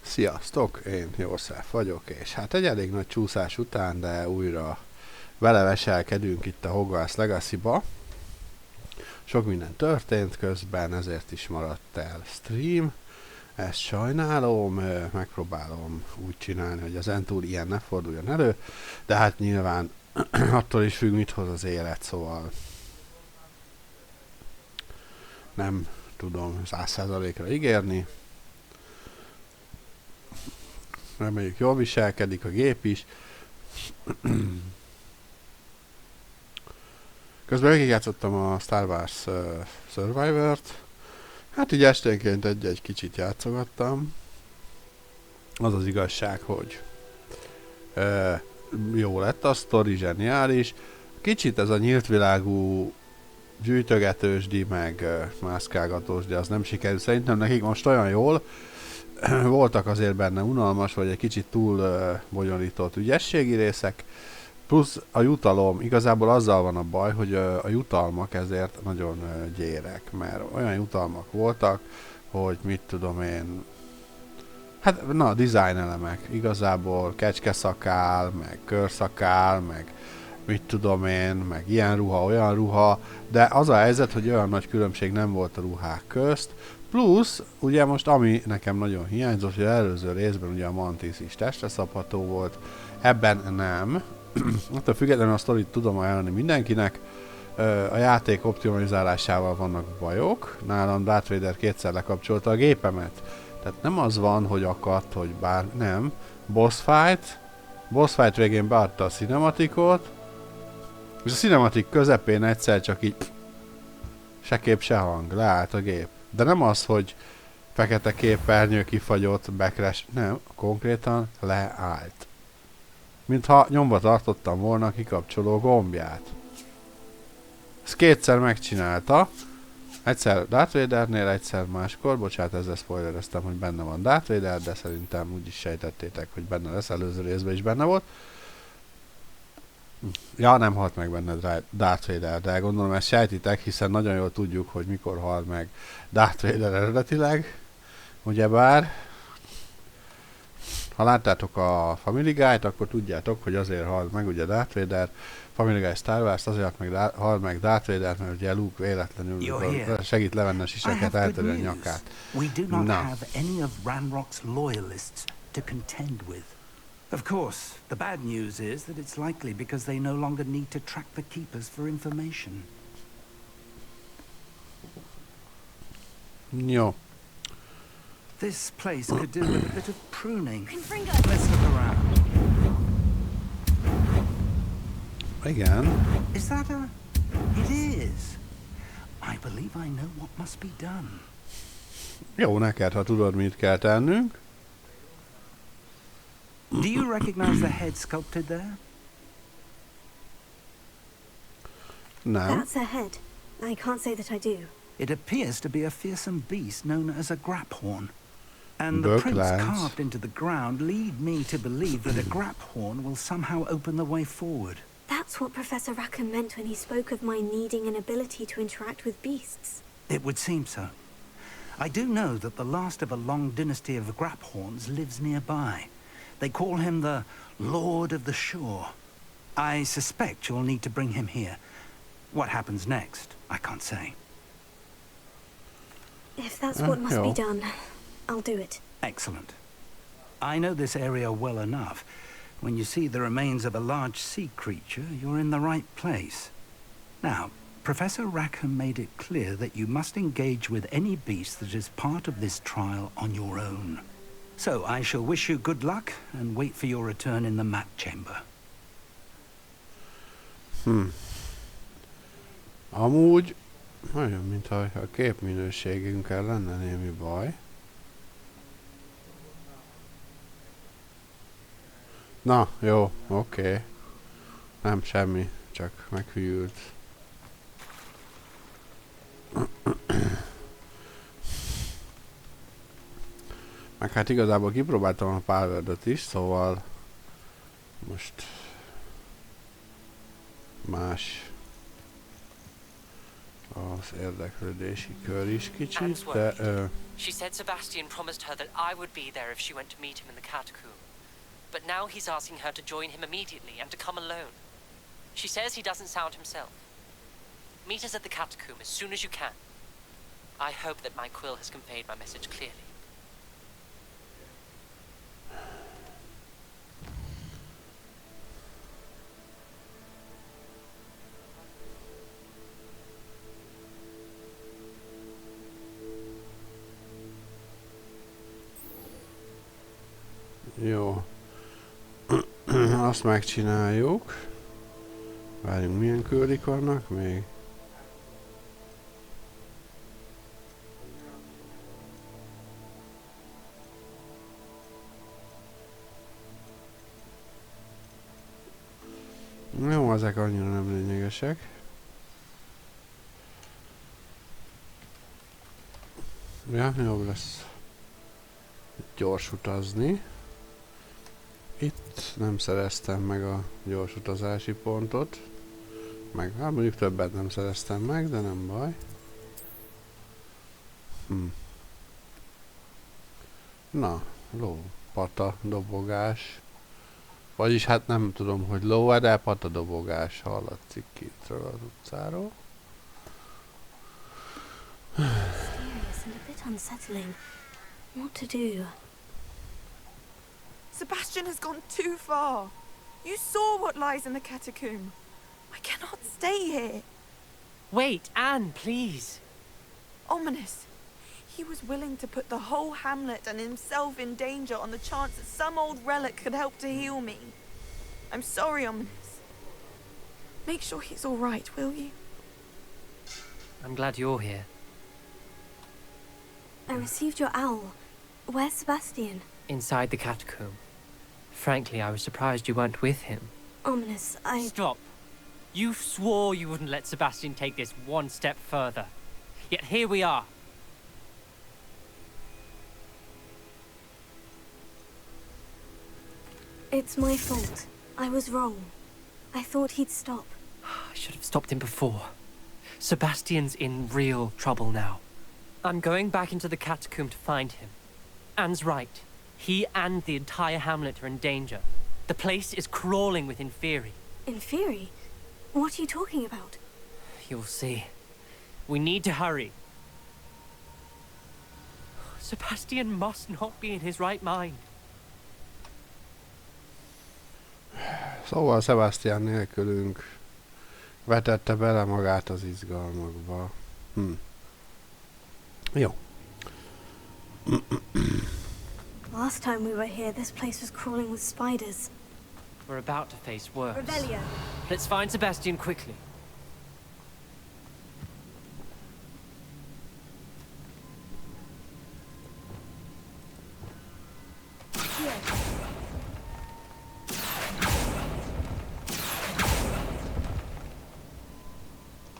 Sziasztok, én József vagyok, és hát egy elég nagy csúszás után, de újra beleveselkedünk itt a Hogwarts Legacy-ba. Sok minden történt közben, ezért is maradt el stream. Ezt sajnálom, megpróbálom úgy csinálni, hogy az túl ilyen ne forduljon elő, de hát nyilván attól is függ, mit hoz az élet, szóval nem tudom 100%-ra ígérni. Reméljük jól viselkedik a gép is. Közben végigjátszottam a Star Wars Survivor-t. Hát így esténként egy kicsit játszogattam. Az az igazság, hogy jó lett a sztori, zseniális. Kicsit ez a nyílt világú gyűjtögetősdi, meg mászkálgatósdi, az nem sikerült. Szerintem nekik most olyan jól. Voltak azért benne unalmas, vagy egy kicsit túl bonyolított ügyességi részek, plusz a jutalom, igazából azzal van a baj, hogy a jutalmak ezért nagyon gyérek, mert olyan jutalmak voltak, hogy mit tudom én, hát na, design elemek, igazából kecskeszakál, meg körszakál, meg mit tudom én, meg ilyen ruha, olyan ruha, de az a helyzet, hogy olyan nagy különbség nem volt a ruhák közt, plusz, ugye most ami nekem nagyon hiányzott, hogy az előző részben ugye a Mantis is testre szabható volt, ebben nem. Attól függetlenül a sztorit tudom ajánlani mindenkinek. A játék optimalizálásával vannak bajok. Nálam Darth Vader kétszer lekapcsolta a gépemet. Tehát nem az van, hogy akadt, hogy bár nem. Boss fight végén beadta a cinematikot, és a cinematik közepén egyszer csak így se kép, se hang, leállt a gép. De nem az, hogy fekete képernyő kifagyott, backcrash, nem, konkrétan leállt. Mintha nyomva tartottam volna a kikapcsoló gombját. Ezt kétszer megcsinálta. Egyszer Darth Vadernél, egyszer máskor. Bocsánat, ezzel spoilereztem, hogy benne van Darth Vader, de szerintem úgyis sejtettétek, hogy benne lesz, előző részben is benne volt. Ja, nem halt meg benne Darth Vader, de gondolom ezt sejtitek, hiszen nagyon jól tudjuk, hogy mikor halt meg Darth Vader eredetileg. Ugyebár, ha láttátok a Family Guy-t, akkor tudjátok, hogy azért halt meg ugye Darth Vader, Family Guy Star Wars, azért halt meg Darth Vader, mert ugye Luke véletlenül segít levenni a siseket, eltörni a nyakát. We do not have any of Ranrock's loyalists to contend with. Of course, the bad news is that it's likely because they no longer need to track the keepers for information. Jó. This place could do with a bit of pruning. Let's look around. Igen. Is that a... It is. I believe I know what must be done. Jó neked, ha tudod, mit kell tennünk. Do you recognize the head sculpted there? Nem. That's a head. I can't say that I do. It appears to be a fearsome beast known as a graphorn. And the prints carved into the ground lead me to believe that a graphorn will somehow open the way forward. That's what Professor Rackham meant when he spoke of my needing an ability to interact with beasts. It would seem so. I do know that the last of a long dynasty of graphorns lives nearby. They call him the Lord of the Shore. I suspect you'll need to bring him here. What happens next, I can't say. If that's what must be done, I'll do it. Excellent. I know this area well enough. When you see the remains of a large sea creature, you're in the right place. Now, Professor Rackham made it clear that you must engage with any beast that is part of this trial on your own. So I shall wish you good luck and wait for your return in the map chamber. Amúgy, olyan, mintha a képminőségünkkel lenne némi baj. Na, jó, oké. Nem semmi, csak meghűlt. Meg hát igazából kipróbáltam a Palworld-ot is, szóval most más az érdeklődési kör is kicsit, Anne's de worried. She said Sebastian promised her that I would be there if she went to meet him in the catacomb. But now he's asking her to join him immediately and to come alone. She says he doesn't sound himself. Meet us at the catacomb as soon as you can. I hope that my quill has conveyed my message clearly. Jó. Azt megcsináljuk. Várjunk, milyen küldik vannak még? Jó, ezek annyira nem lényegesek. Ja, jobb lesz gyors utazni. Itt nem szereztem meg a gyors utazási pontot. Meg, hát mondjuk többet nem szereztem meg, de nem baj. Na, ló, pata, dobogás. Vagyis hát nem tudom, hogy ló, de pata dobogás hallatszik kintről az utcáról. Mysterious and a bit unsettling. What to do? Sebastian has gone too far. You saw what lies in the catacomb. I cannot stay here. Wait, Anne, please. Ominous. He was willing to put the whole hamlet and himself in danger on the chance that some old relic could help to heal me. I'm sorry, Ominous. Make sure he's all right, will you? I'm glad you're here. I received your owl. Where's Sebastian? Inside the catacomb. Frankly, I was surprised you weren't with him. Ominous, Stop. You swore you wouldn't let Sebastian take this one step further. Yet here we are. It's my fault. I was wrong. I thought he'd stop. I should have stopped him before. Sebastian's in real trouble now. I'm going back into the catacomb to find him. Anne's right. He and the entire hamlet are in danger. The place is crawling with inferi. Inferi? What are you talking about? You'll see. We need to hurry. Sebastian must not be in his right mind. Szóval Sebastian nélkülünk vetette bele magát az izgalmakba. Jó. Last time we were here, this place was crawling with spiders. We're about to face worse. Rebellion. Let's find Sebastian quickly. Here.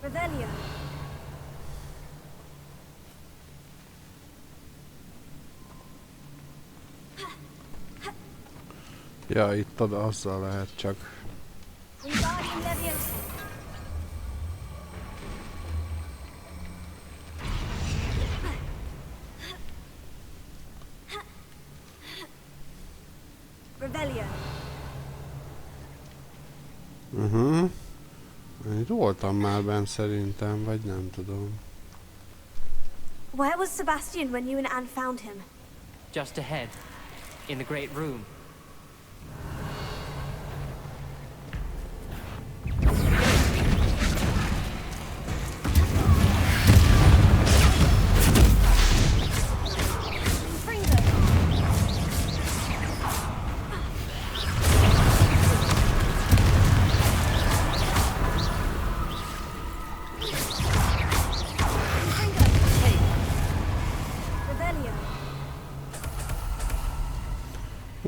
Rebellion. Ja, itt oda azzal lehet csak. Wingardium Leviosa. Rebellion. Itt voltam már benn szerintem, vagy nem tudom. Where was Sebastian when you and Anne found him? Just ahead. In the great room.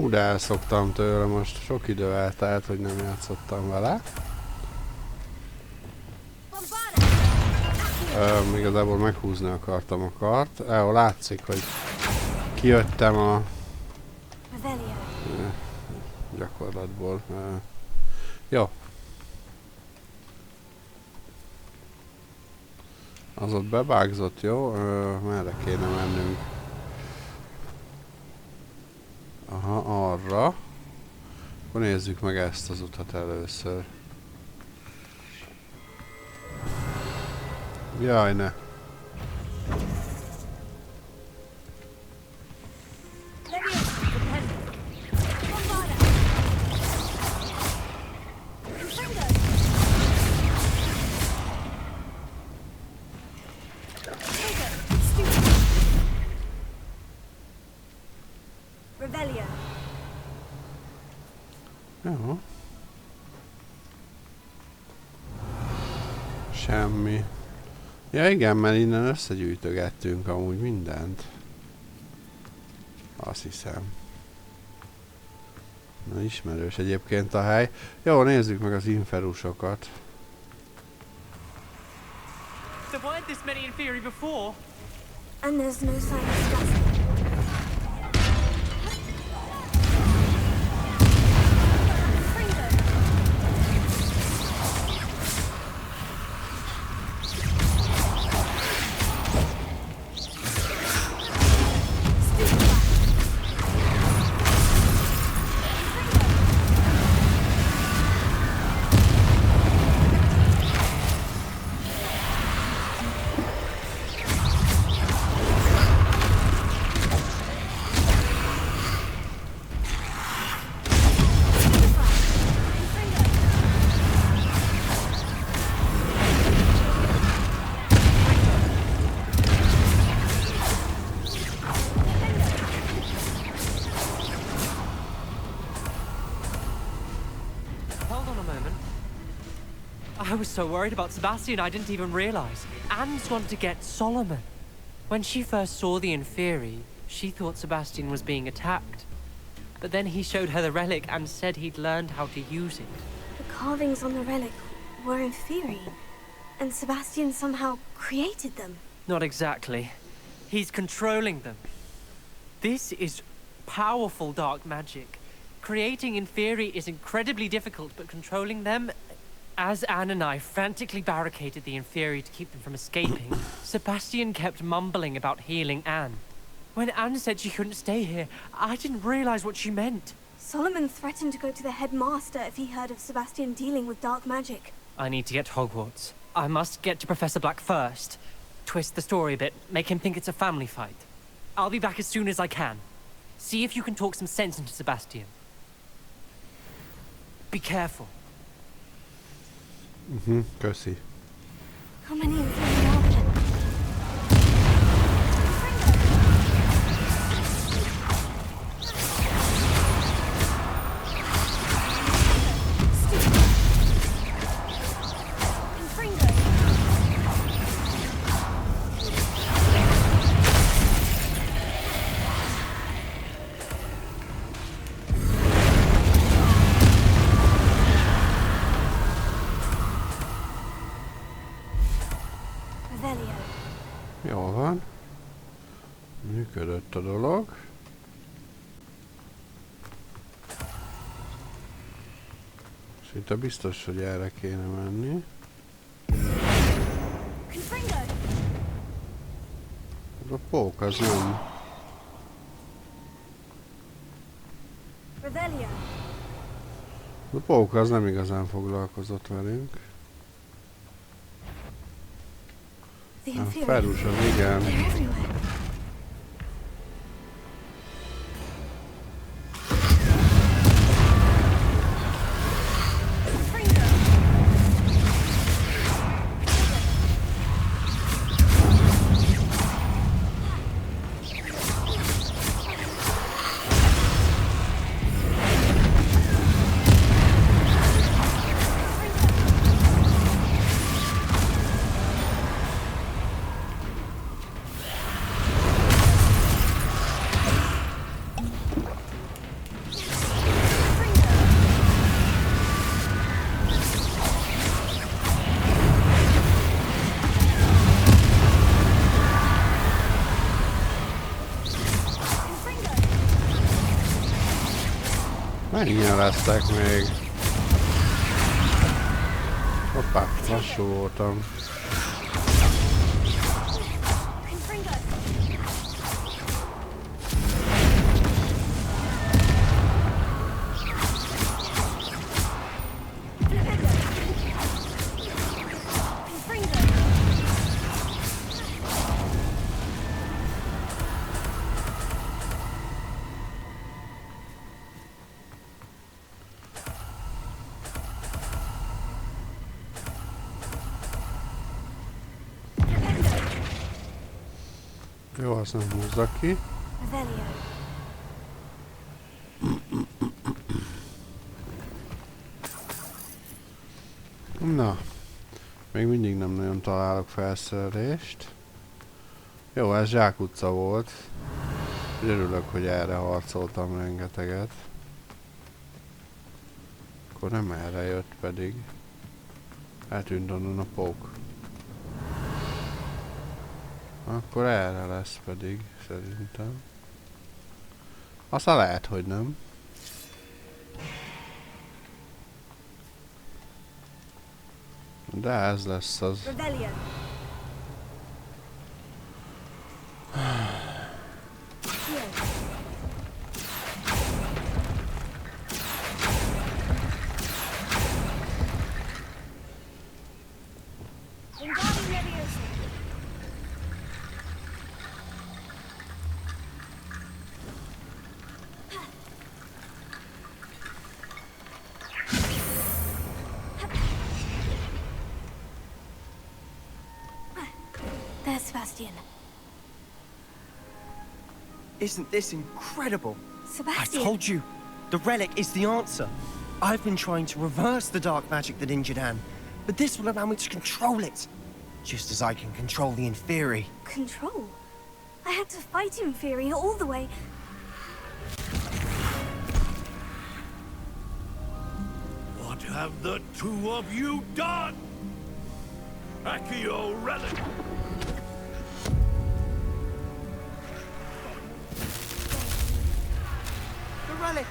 De elszoktam tőle, most sok idő eltelt, hogy nem játszottam vele. Igazából meghúzni akartam a kart. Látszik, hogy kijöttem a gyakorlatból. Jó. Az ott bebágzott, jó? Merre kéne mennünk? Aha, arra. Akkor nézzük meg ezt az utat először. Jaj, ne. Jó. Semmi. Ja igen, mert innen összegyűjtögettünk amúgy mindent. Azt hiszem. Na, ismerős egyébként a hely. Jó, nézzük meg az inferusokat. There weren't this many in theory before. And there's no sign of stress. I was so worried about Sebastian I didn't even realize. Anne's wanted to get Solomon. When she first saw the Inferi, she thought Sebastian was being attacked. But then he showed her the relic and said he'd learned how to use it. The carvings on the relic were Inferi, and Sebastian somehow created them. Not exactly. He's controlling them. This is powerful dark magic. Creating Inferi is incredibly difficult, but controlling them... As Anne and I frantically barricaded the Inferi to keep them from escaping, Sebastian kept mumbling about healing Anne. When Anne said she couldn't stay here, I didn't realize what she meant. Solomon threatened to go to the headmaster if he heard of Sebastian dealing with dark magic. I need to get to Hogwarts. I must get to Professor Black first. Twist the story a bit, make him think it's a family fight. I'll be back as soon as I can. See if you can talk some sense into Sebastian. Be careful. Köszi. How many Inferi are there? Jól van. Működött a dolog. Szinte biztos, hogy erre kéne menni. Az a pók, az nem. A pók az nem igazán foglalkozott velünk. A Ferus az igen. Mennyien lesztek még? Hoppá, lassú voltam. Jó, azt nem húzza ki. Revelio. Na, még mindig nem nagyon találok felszerelést. Jó, ez zsákutca volt. Örülök, hogy erre harcoltam rengeteget. Akkor nem erre jött pedig. Eltűnt onnan a pók. Akkor erre lesz pedig, szerintem. Aztán lehet, hogy nem. De ez lesz az. Revelio. There's Sebastian. Isn't this incredible? Sebastian! I told you, the relic is the answer. I've been trying to reverse the dark magic that injured Anne, but this will allow me to control it. Just as I can control the Inferi. Control? I had to fight Inferi all the way. What have the two of you done? Accio relic! The relic!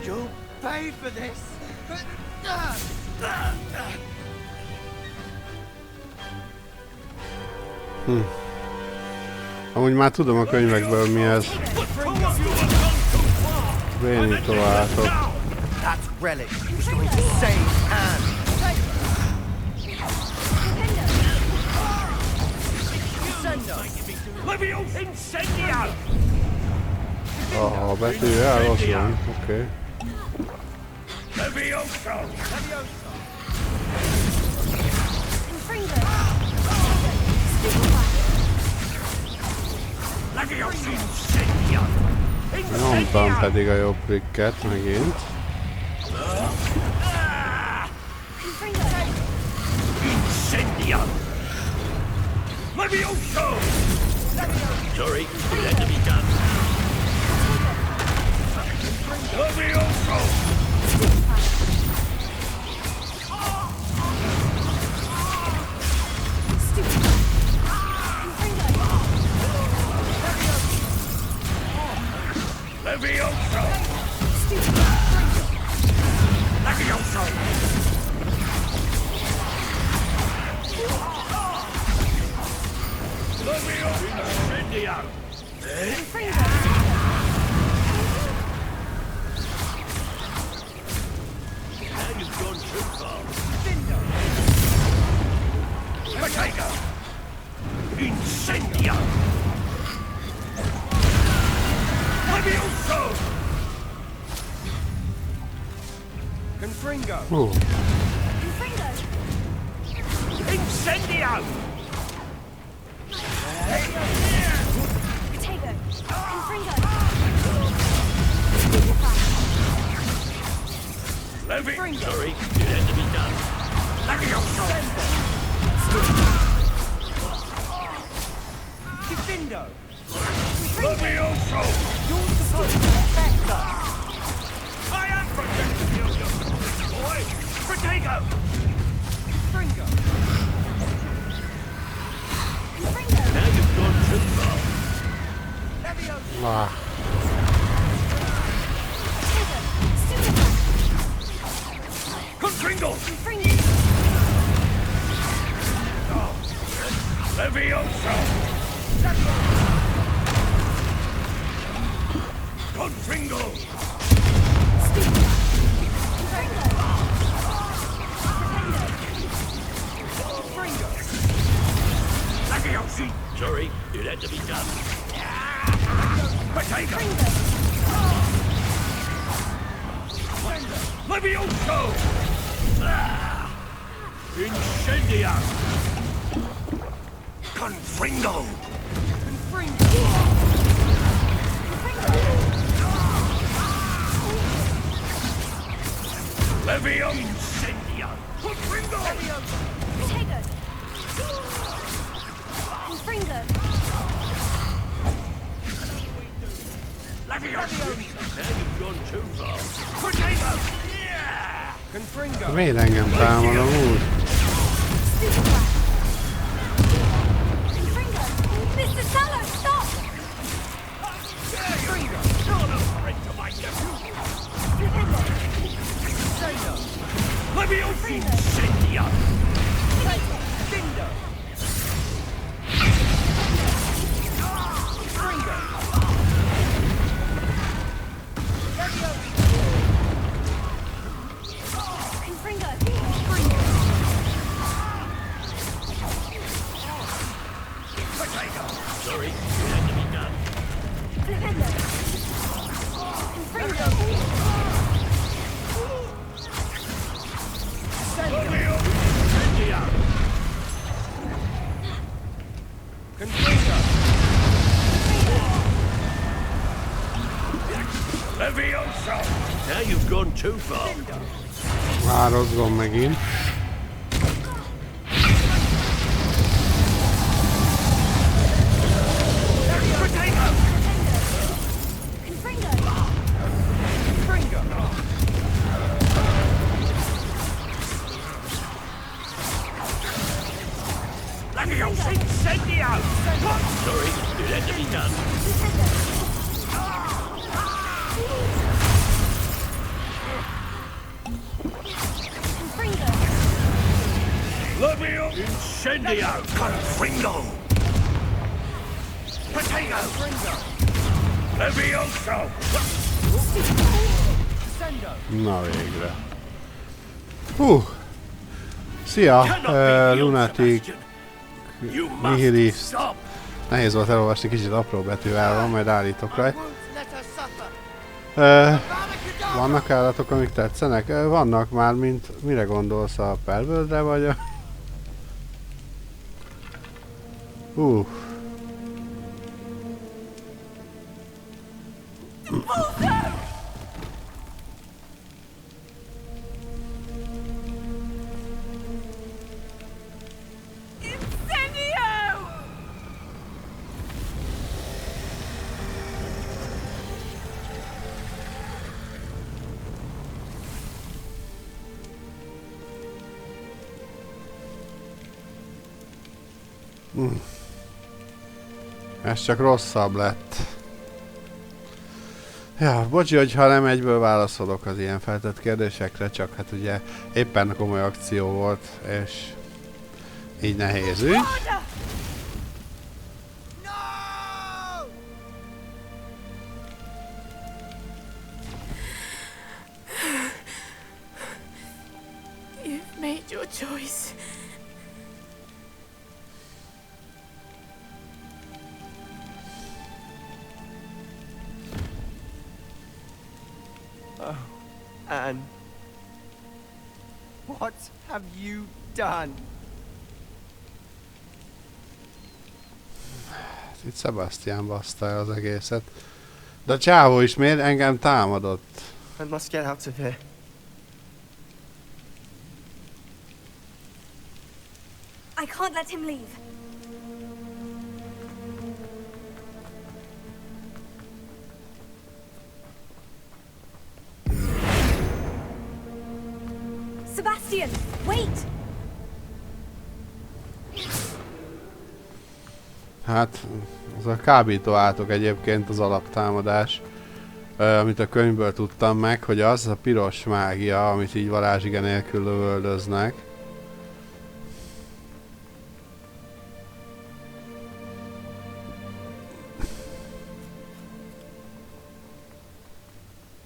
You'll pay for this! Amúgy már tudom a könyvekből mi ez. Bénító látok. That relic is going to save Anne! A betűje elrosszul. Oké. Nyomtam pedig a jobb klikket megint. Sorry, it had to be done. Sorry, it had to be done. Potato! Levioso! Incendia! Confringo! Levium Incendia! Confringo! Potato! Confringo! Levium! Now you've gone too far. Potato! Yeah! Confringo! Miért engem támad a múlt? Confringo! Mr. Sallow, stop! Confringo! You're no threat to my nephew! Levium Incendia! Cinder! Confringo! Potato! Sorry, it had to be done. Flipendo! Confringo! Levium Incendia! Confringo! Levioso! Now you've gone too far. Vározom megint. Potato! Confringo! Confringo! Levioso Incendio! Sorry, it had to be done. Confringo! Levio Incendio! Confringo! Potato! Levioso! Na végre. Hú! Szia! Lunatic You Nihilist. must stop! Nehéz volt elolvasni, kicsit apró betűvel van, majd állítok rá. Vannak állatok, amik tetszenek? Vannak már, mint mire gondolsz, a pervöldre vagy a... Ez csak rosszabb lett. Ja, bocsi, hogyha nem egyből válaszolok az ilyen feltett kérdésekre, csak hát ugye éppen komoly akció volt, és így nehéz ügy. You've made your choice. Oh, Anne. What have you done? Itt Sebastian baszta el az egészet. De a csávó is miért engem támadott? I must get out of here. I can't let him leave. Sebastian, wait! Hát, az a kábító átok egyébként az alaptámadás, amit a könyvből tudtam meg, hogy az a piros mágia, amit így varázsige nélkül lövöldöznek.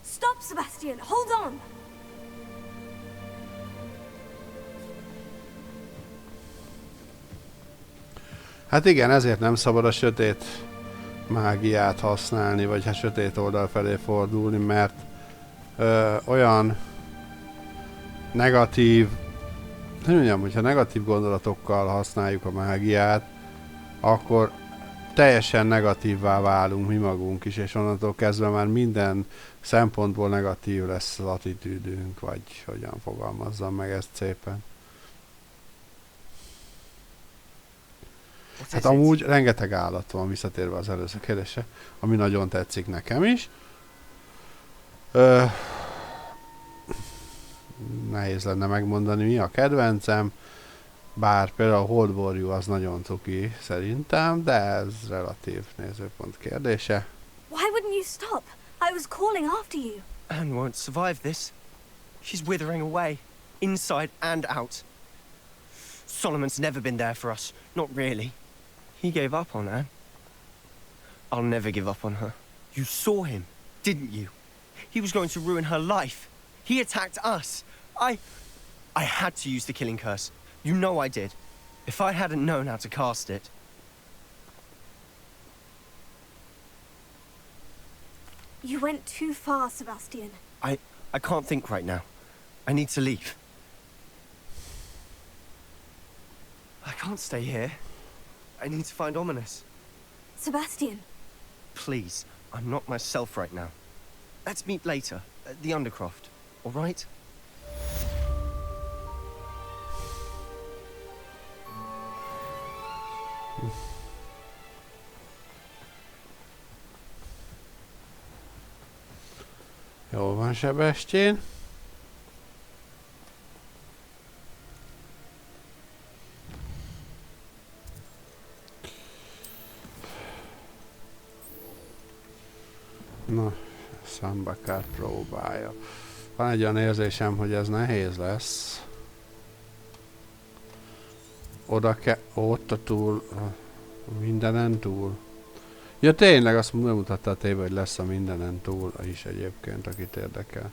Stop, Sebastian! Hold on! Hát igen, ezért nem szabad a sötét mágiát használni, vagy hát sötét oldal felé fordulni, mert olyan negatív nem mondjam, hogyha negatív gondolatokkal használjuk a mágiát, akkor teljesen negatívvá válunk mi magunk is, és onnantól kezdve már minden szempontból negatív lesz az attitűdünk, vagy hogyan fogalmazzam meg ezt szépen. Hát amúgy rengeteg állat van, visszatérve az előző kérdésre, ami nagyon tetszik nekem is. Nehéz lenne megmondani, mi a kedvencem, bár például a holdborjú az nagyon cuki szerintem, de ez relatív nézőpont kérdése. Why wouldn't you stop? I was calling after you. Anne won't survive this. She's withering away, inside and out. Solomon's never been there for us, not really. He gave up on Anne. I'll never give up on her. You saw him, didn't you? He was going to ruin her life. He attacked us. I had to use the killing curse. You know I did. If I hadn't known how to cast it... You went too far, Sebastian. I can't think right now. I need to leave. I can't stay here. I need to find Ominous. Sebastian. Please, I'm not myself right now. Let's meet later, at the Undercroft, all right? Jól van, Sebestyén. Na, Szambakár próbálja. Van egy olyan érzésem, hogy ez nehéz lesz. Ott a túl... mindenen túl. Ja tényleg, azt mutatta a tévé, hogy lesz a mindenen túl is egyébként, akit érdekel.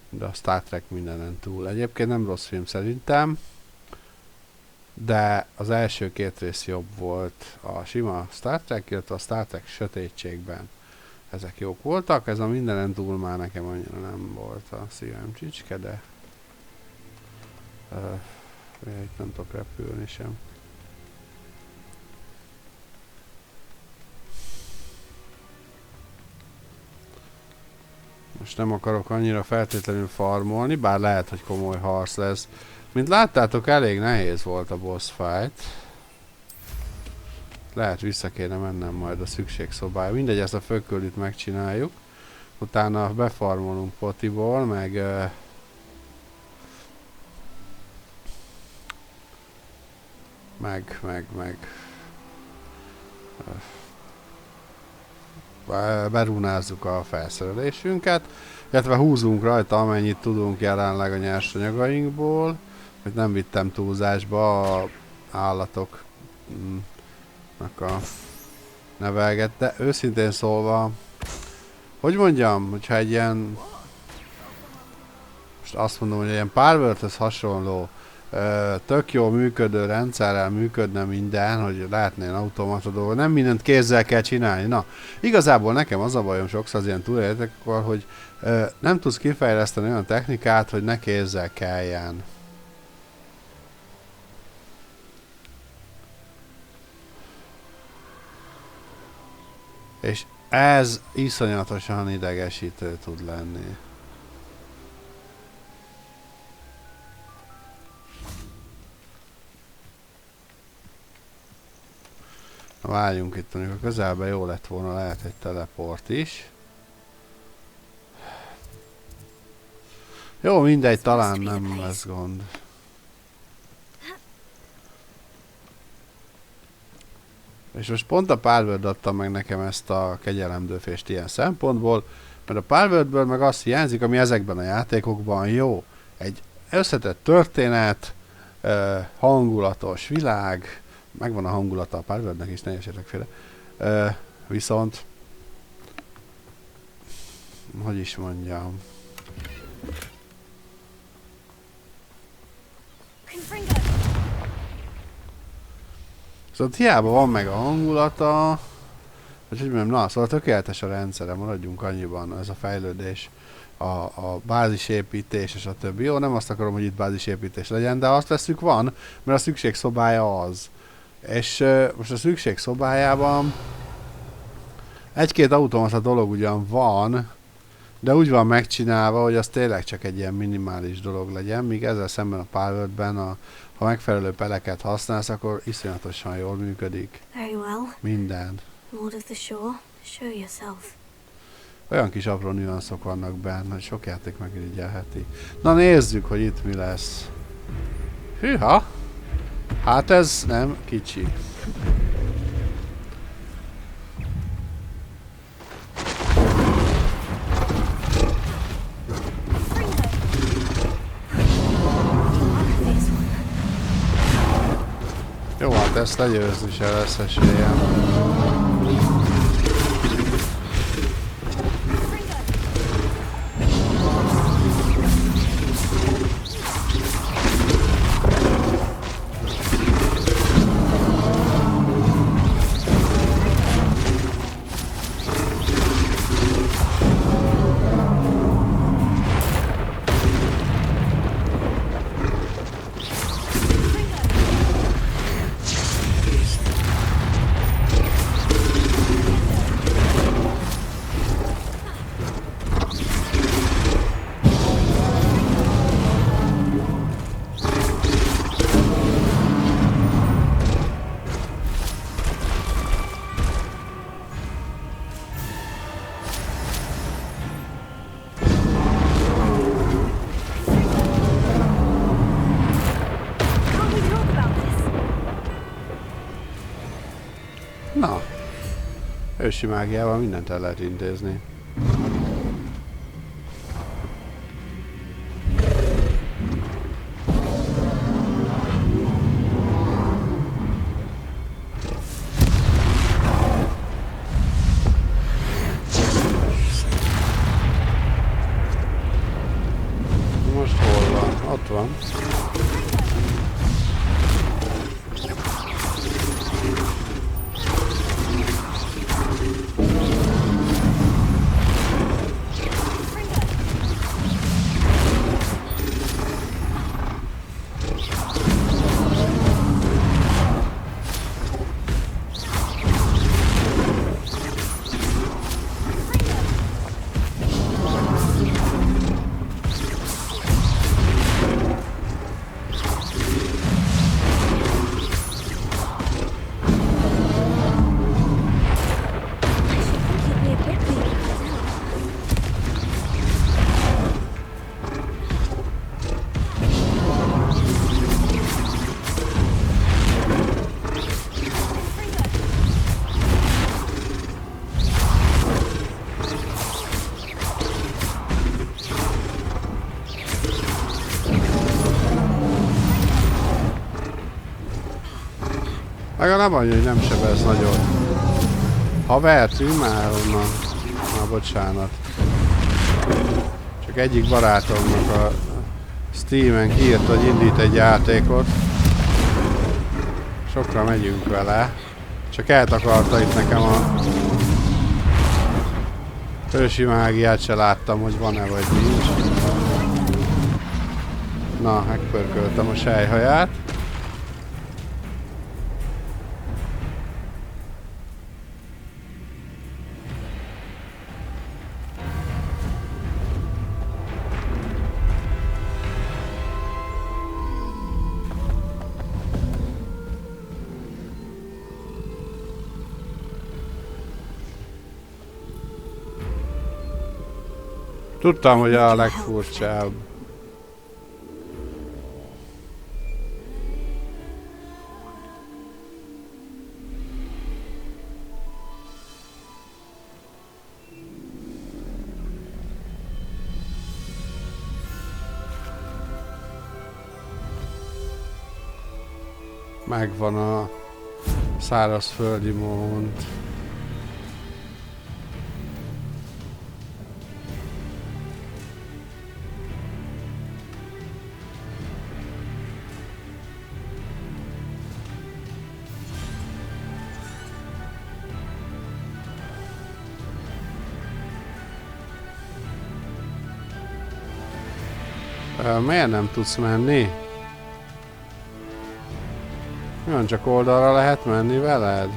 De a Star Trek mindenen túl. Egyébként nem rossz film szerintem. De az első két rész jobb volt. A sima Star Trek, illetve a Star Trek sötétségben. Ezek jók voltak, ez a mindenen túl már nekem annyira nem volt a szívem csicske, de... itt nem tudok repülni sem. Most nem akarok annyira feltétlenül farmolni, bár lehet, hogy komoly harc lesz. Mint láttátok, elég nehéz volt a boss fight. Lehet vissza kéne mennem majd a szükségszobája. Mindegy, ezt a fökkölűt megcsináljuk. Utána befarmolunk potiból, meg... Berunázzuk a felszerelésünket, illetve húzunk rajta amennyit tudunk jelenleg a nyersanyagainkból, hogy nem vittem túlzásba a állatoknak a nevelget, de őszintén szólva, hogy mondjam, hogyha egy ilyen, most azt mondom, hogy ilyen Palworldhöz hasonló tök jó működő rendszerrel működne minden, hogy lehetne ilyen automata dolgok, nem mindent kézzel kell csinálni. Na, igazából nekem az a bajom sokszor az ilyen túlélőkkel, hogy nem tudsz kifejleszteni olyan technikát, hogy ne kézzel kelljen. És ez iszonyatosan idegesítő tud lenni. Várjunk itt, mondjuk a közelben jó lett volna, lehet egy teleport is. Jó, mindegy, talán nem lesz gond. És most pont a Palworld adta meg nekem ezt a kegyelemdőfést ilyen szempontból, mert a Palworldből meg azt hiányzik, ami ezekben a játékokban jó. Egy összetett történet, hangulatos világ, megvan a hangulata a Palworldnek is, ne értsétek félre. Viszont, hogy is mondjam. Szóval hiába van meg a hangulata, vagy hogy mondjam, na, szóval tökéletes a rendszere, maradjunk annyiban, ez a fejlődés a bázisépítés és a többi. Jó, nem azt akarom, hogy itt bázisépítés legyen, de azt veszük van, mert a szükségszobája az. És most a szükségszobájában egy-két automata dolog ugyan van, de úgy van megcsinálva, hogy az tényleg csak egy ilyen minimális dolog legyen, míg ezzel szemben a Palworldben, ha megfelelő peleket használsz, akkor iszonyatosan jól működik. Very well. Minden. Lord of the Shore, show yourself. Olyan kis apró nüanszok vannak benne, hogy sok játék megirigyelheti. Na nézzük, hogy itt mi lesz. Hűha! Hát ez nem kicsi. Jó, hát ezt legyőzni se lesz esélyem. Na, ősi mágiával mindent el lehet intézni. Most hol van? Ott van. Legalább annyi, hogy nem sebez nagyon. Havertünk már onnan. Na, bocsánat. Csak egyik barátomnak a Steamen kiírt, hogy indít egy játékot. Sokra megyünk vele. Csak eltakarta itt nekem a ősi mágiát, se láttam, hogy van-e vagy nincs. Na, megpörköltem a selyhaját. Tudtam, hogy a legfurcsább. Megvan a szárazföldi mond. Miért nem tudsz menni? Olyan csak oldalra lehet menni veled?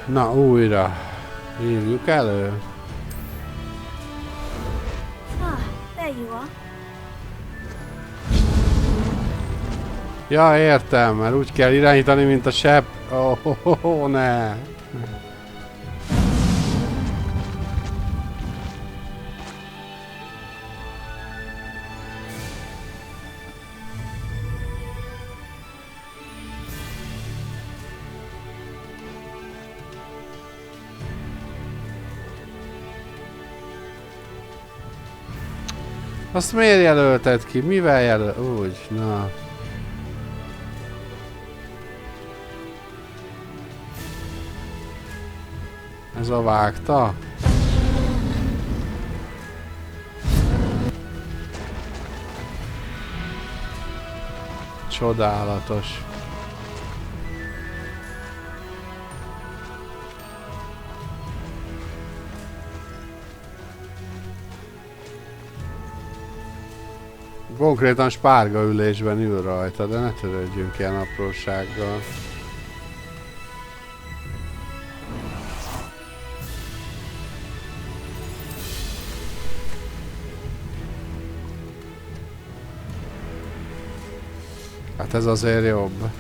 Na, újra. Hívjuk elő. Ah, there you are. Ja, értem, mert úgy kell irányítani, mint a sepp. Ne. Azt miért jelölted ki? Mivel jelölt? Úgy, na. Ez a vágta? Csodálatos. Konkrétan spárga ülésben ül rajta, de ne törődjünk ilyen aprósággal. Hát ez azért jobb.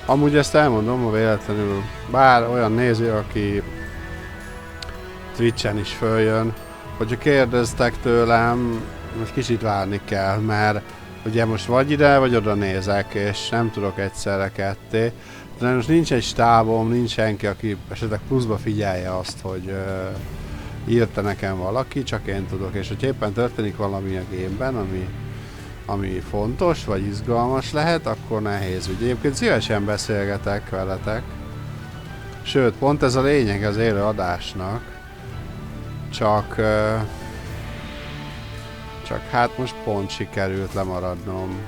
Amúgy ezt elmondom, ha véletlenül bár olyan néző, aki Twitchen is följön, hogyha kérdeztek tőlem, most kicsit várni kell, mert ugye most vagy ide, vagy oda nézek, és nem tudok egyszerre ketté. De most nincs egy stábom, nincs senki, aki esetleg pluszba figyelje azt, hogy írta nekem valaki, csak én tudok, és hogy éppen történik valami a gameben, ami fontos, vagy izgalmas lehet, akkor nehéz. Ugye egyébként szívesen beszélgetek veletek. Sőt, pont ez a lényeg az élő adásnak. Csak hát most pont sikerült lemaradnom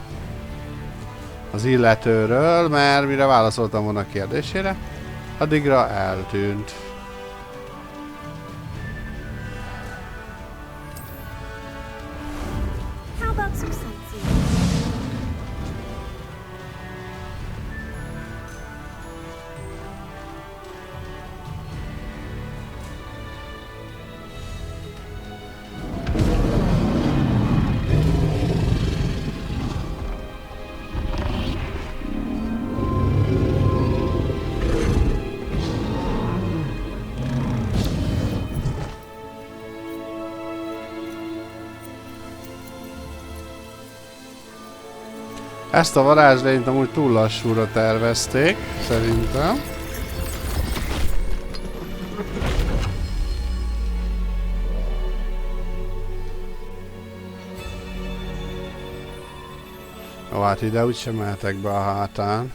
az illetőről, mert mire válaszoltam volna a kérdésére, addigra eltűnt. How about some sightseeing? Ezt a varázslényt amúgy túl lassúra tervezték, szerintem. Jó, hát ide úgysem mehetek be a hátán.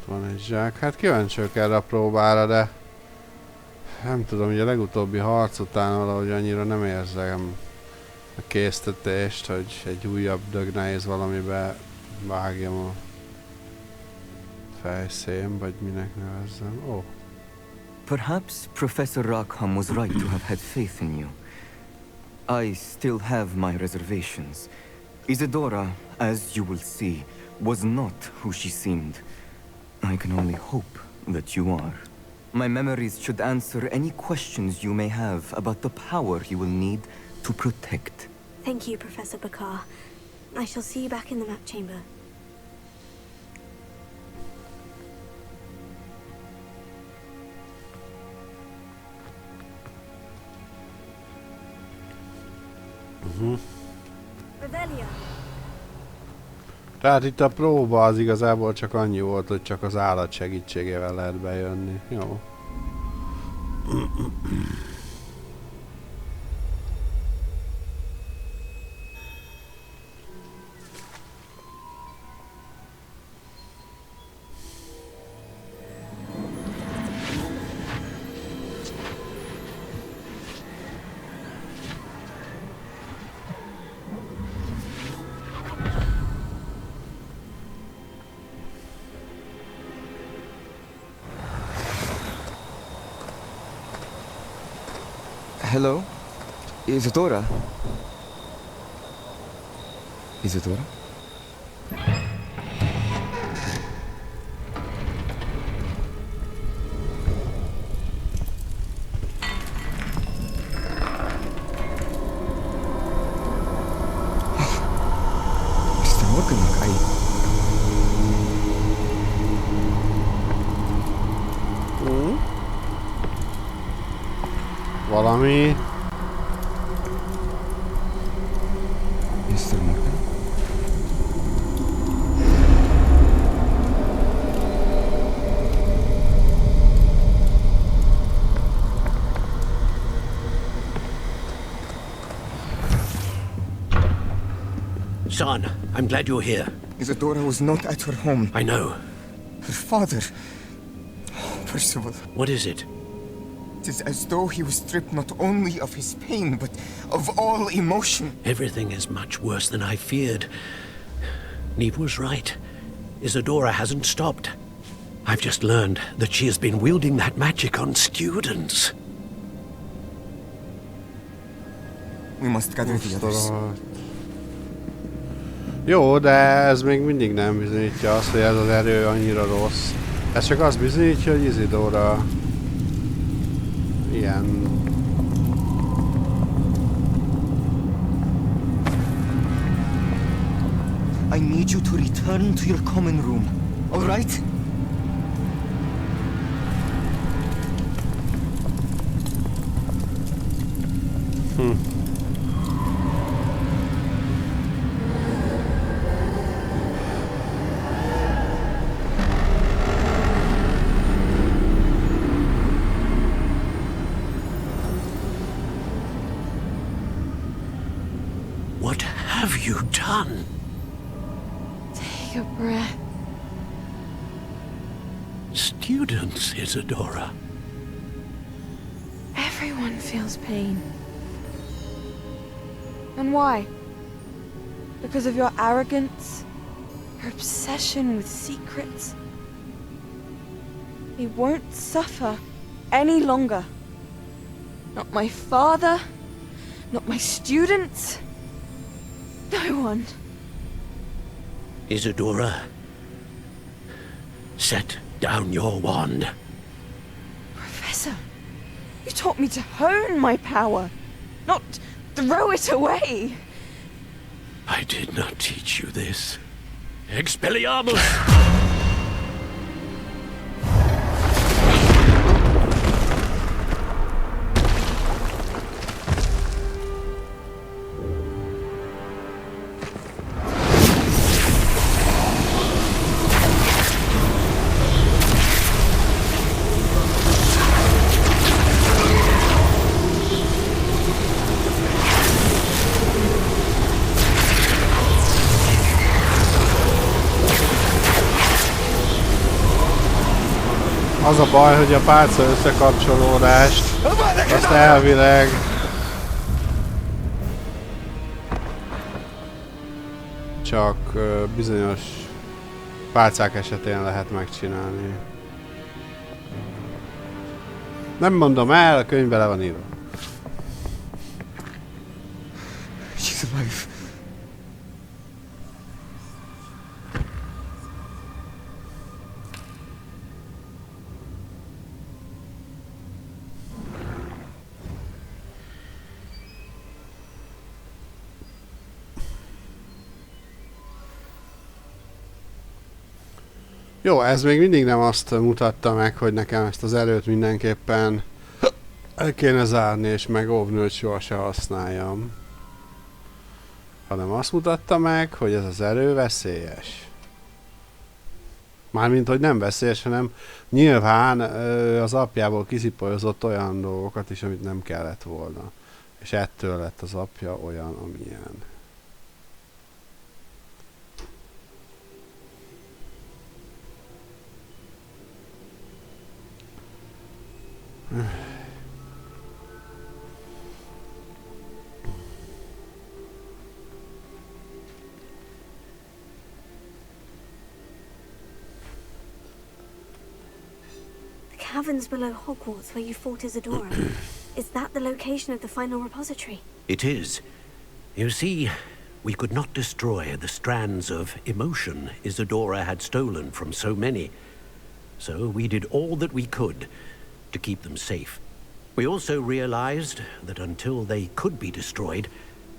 Van egy zsák. Hát kíváncsi vagyok erre a próbára, de nem tudom, hogy a legutóbbi harc után valahogy annyira nem érzem a késztetést, hogy egy újabb dög nehéz valamibe vágjam a fejszém, vagy minek nevezzem. Oh. Perhaps Professor Rackham was right to have had faith in you. I still have my reservations. Isadora, as you will see, was not who she seemed. I can only hope that you are. My memories should answer any questions you may have about the power you will need to protect. Thank you, Professor Bakar. I shall see you back in the map chamber. Revelia. Tehát itt a próba az igazából csak annyi volt, hogy csak az állat segítségével lehet bejönni. Jó. Hello? Isadora? Isadora? Mr. Morgannak, Valami... Mr. Morgan? Son, I'm glad you're here. Isadora was not at her home. I know. Her father... Oh, Percival. What is it? It is as though he was stripped not only of his pain, but of all emotion. Everything is much worse than I feared. Neve was right. Isadora hasn't stopped. I've just learned that she has been wielding that magic on students. We must gather the others. Jó, de ez még mindig nem bizonyítja azt, hogy ez az erő annyira rossz. Ez csak azt bizonyítja, hogy Isidora ilyen... I need you to return to your common room, all right? What have you done? Take a breath. Students, Isadora. Everyone feels pain. And why? Because of your arrogance? Your obsession with secrets? He won't suffer any longer. Not my father, not my students, no one. Isadora, set down your wand. Professor, you taught me to hone my power, not throw it away. I did not teach you this. Expelliarmus! Az a baj, hogy a pálca összekapcsolódást, azt elvileg csak bizonyos pálcák esetén lehet megcsinálni. Nem mondom el, a könyvbe le van írva. She's alive. Jó, ez még mindig nem azt mutatta meg, hogy nekem ezt az erőt mindenképpen el kéne zárni és megóvni, hogy soha se használjam. hanem azt mutatta meg, hogy ez az erő veszélyes. Mármint, hogy nem veszélyes, hanem nyilván az apjából kiszipolyozott olyan dolgokat is, amit nem kellett volna. És ettől lett az apja olyan, amilyen. Caverns below Hogwarts where you fought Isadora. Is that the location of the final repository? It is. You see, we could not destroy the strands of emotion Isadora had stolen from so many. So we did all that we could to keep them safe. We also realized that until they could be destroyed,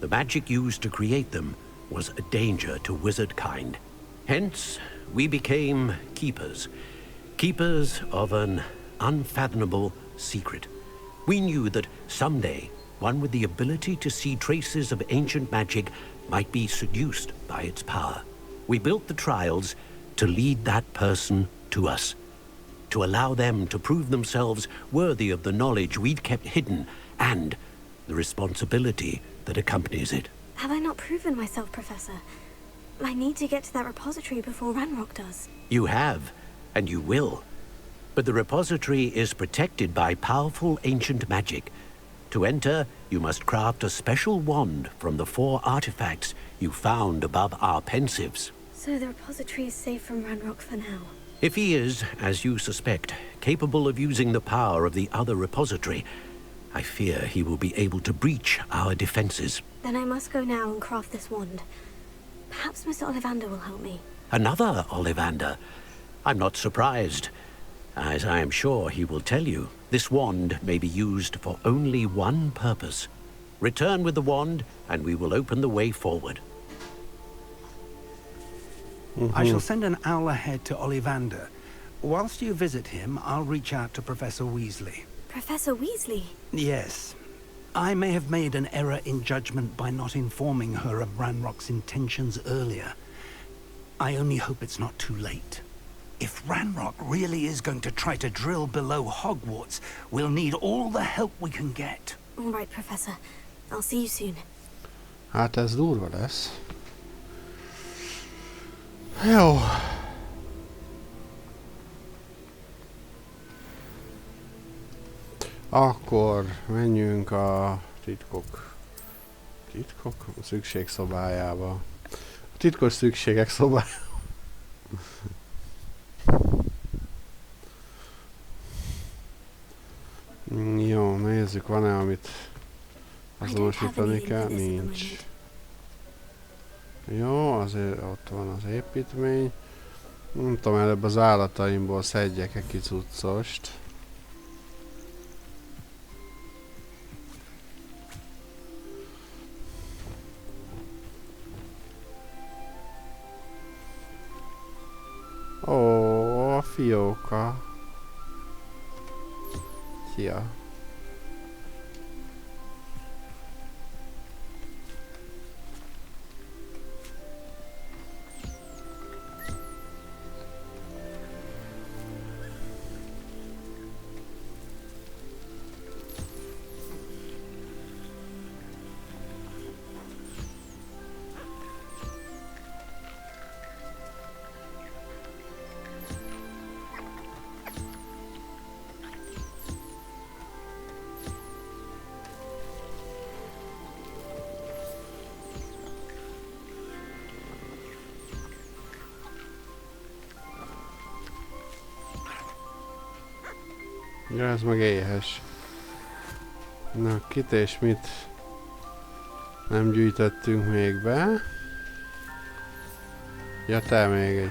the magic used to create them was a danger to wizard kind. Hence, we became keepers. Keepers of an unfathomable secret. We knew that someday, one with the ability to see traces of ancient magic might be seduced by its power. We built the trials to lead that person to us, to allow them to prove themselves worthy of the knowledge we'd kept hidden and the responsibility that accompanies it. Have I not proven myself, Professor? I need to get to that repository before Ranrock does. You have, and you will. But the repository is protected by powerful ancient magic. To enter, you must craft a special wand from the 4 artifacts you found above our pensives. So the repository is safe from Ranrock for now. If he is, as you suspect, capable of using the power of the other repository, I fear he will be able to breach our defenses. Then I must go now and craft this wand. Perhaps Mr. Ollivander will help me. Another Ollivander? I'm not surprised. As I am sure he will tell you, this wand may be used for only one purpose. Return with the wand, and we will open the way forward. I shall send an owl ahead to Ollivander. Whilst you visit him, I'll reach out to Professor Weasley. Professor Weasley? Yes. I may have made an error in judgment by not informing her of Ranrock's intentions earlier. I only hope it's not too late. If Ranrock really is going to try to drill below Hogwarts, we'll need all the help we can get. All right, Professor. I'll see you soon. Hát ez durva lesz. Jó. Akkor menjünk a titkok szükségszobájába. A titkos szükségek szobájába. Jó, nézzük, van-e, amit azonosítani kell? Nincs. Jó, azért ott van az építmény. Nem tudom, előbb az állataimból szedjek egy kicuccost. Ó, a fióka. Szia. Ja, ez meg éhes. Na, kit és mit nem gyűjtöttünk még be. Ja, te még egy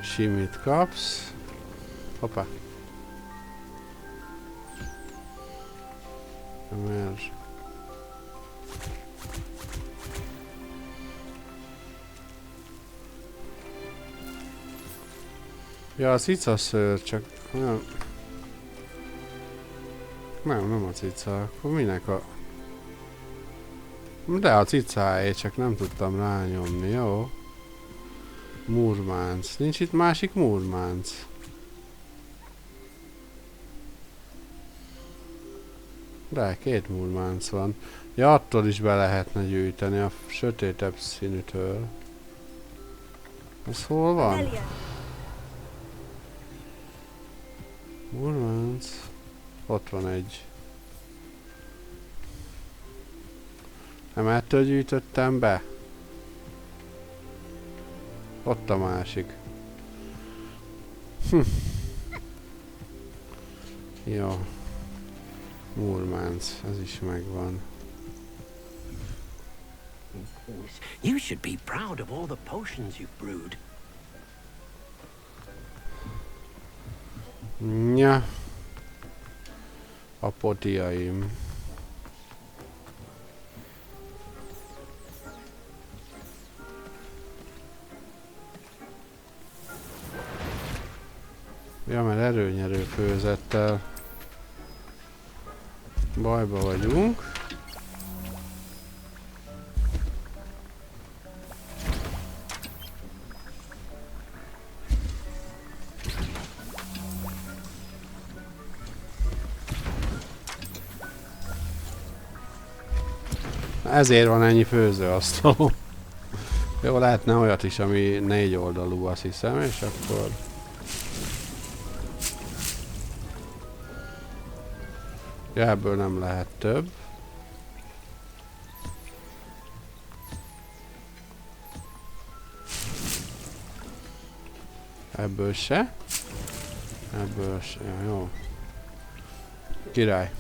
simit kapsz. Hoppá. Mert... Ja, a cicaszőr, csak... Nem a cica, akkor minek a... De a cicáé, csak nem tudtam rányomni, jó? Murmánc. Nincs itt másik murmánc. De, 2 murmánc van. Ja, attól is be lehetne gyűjteni, a sötétebb színűtől. Ez hol van? Murmánc. Ott van egy. Nem ettől gyűjtöttem be? Ott a másik. Jó. Murmánc, ez is megvan. You should be proud of all the potions you've brewed. Ja. A potiaim. Ja, mert erőnyerő főzettel bajba vagyunk. Ezért van ennyi főzőasztalom. Jó, lehetne olyat is, ami 4 oldalú, azt hiszem, és akkor... Ja, ebből nem lehet több. Ebből se. Ebből se. Ja, jó. Király.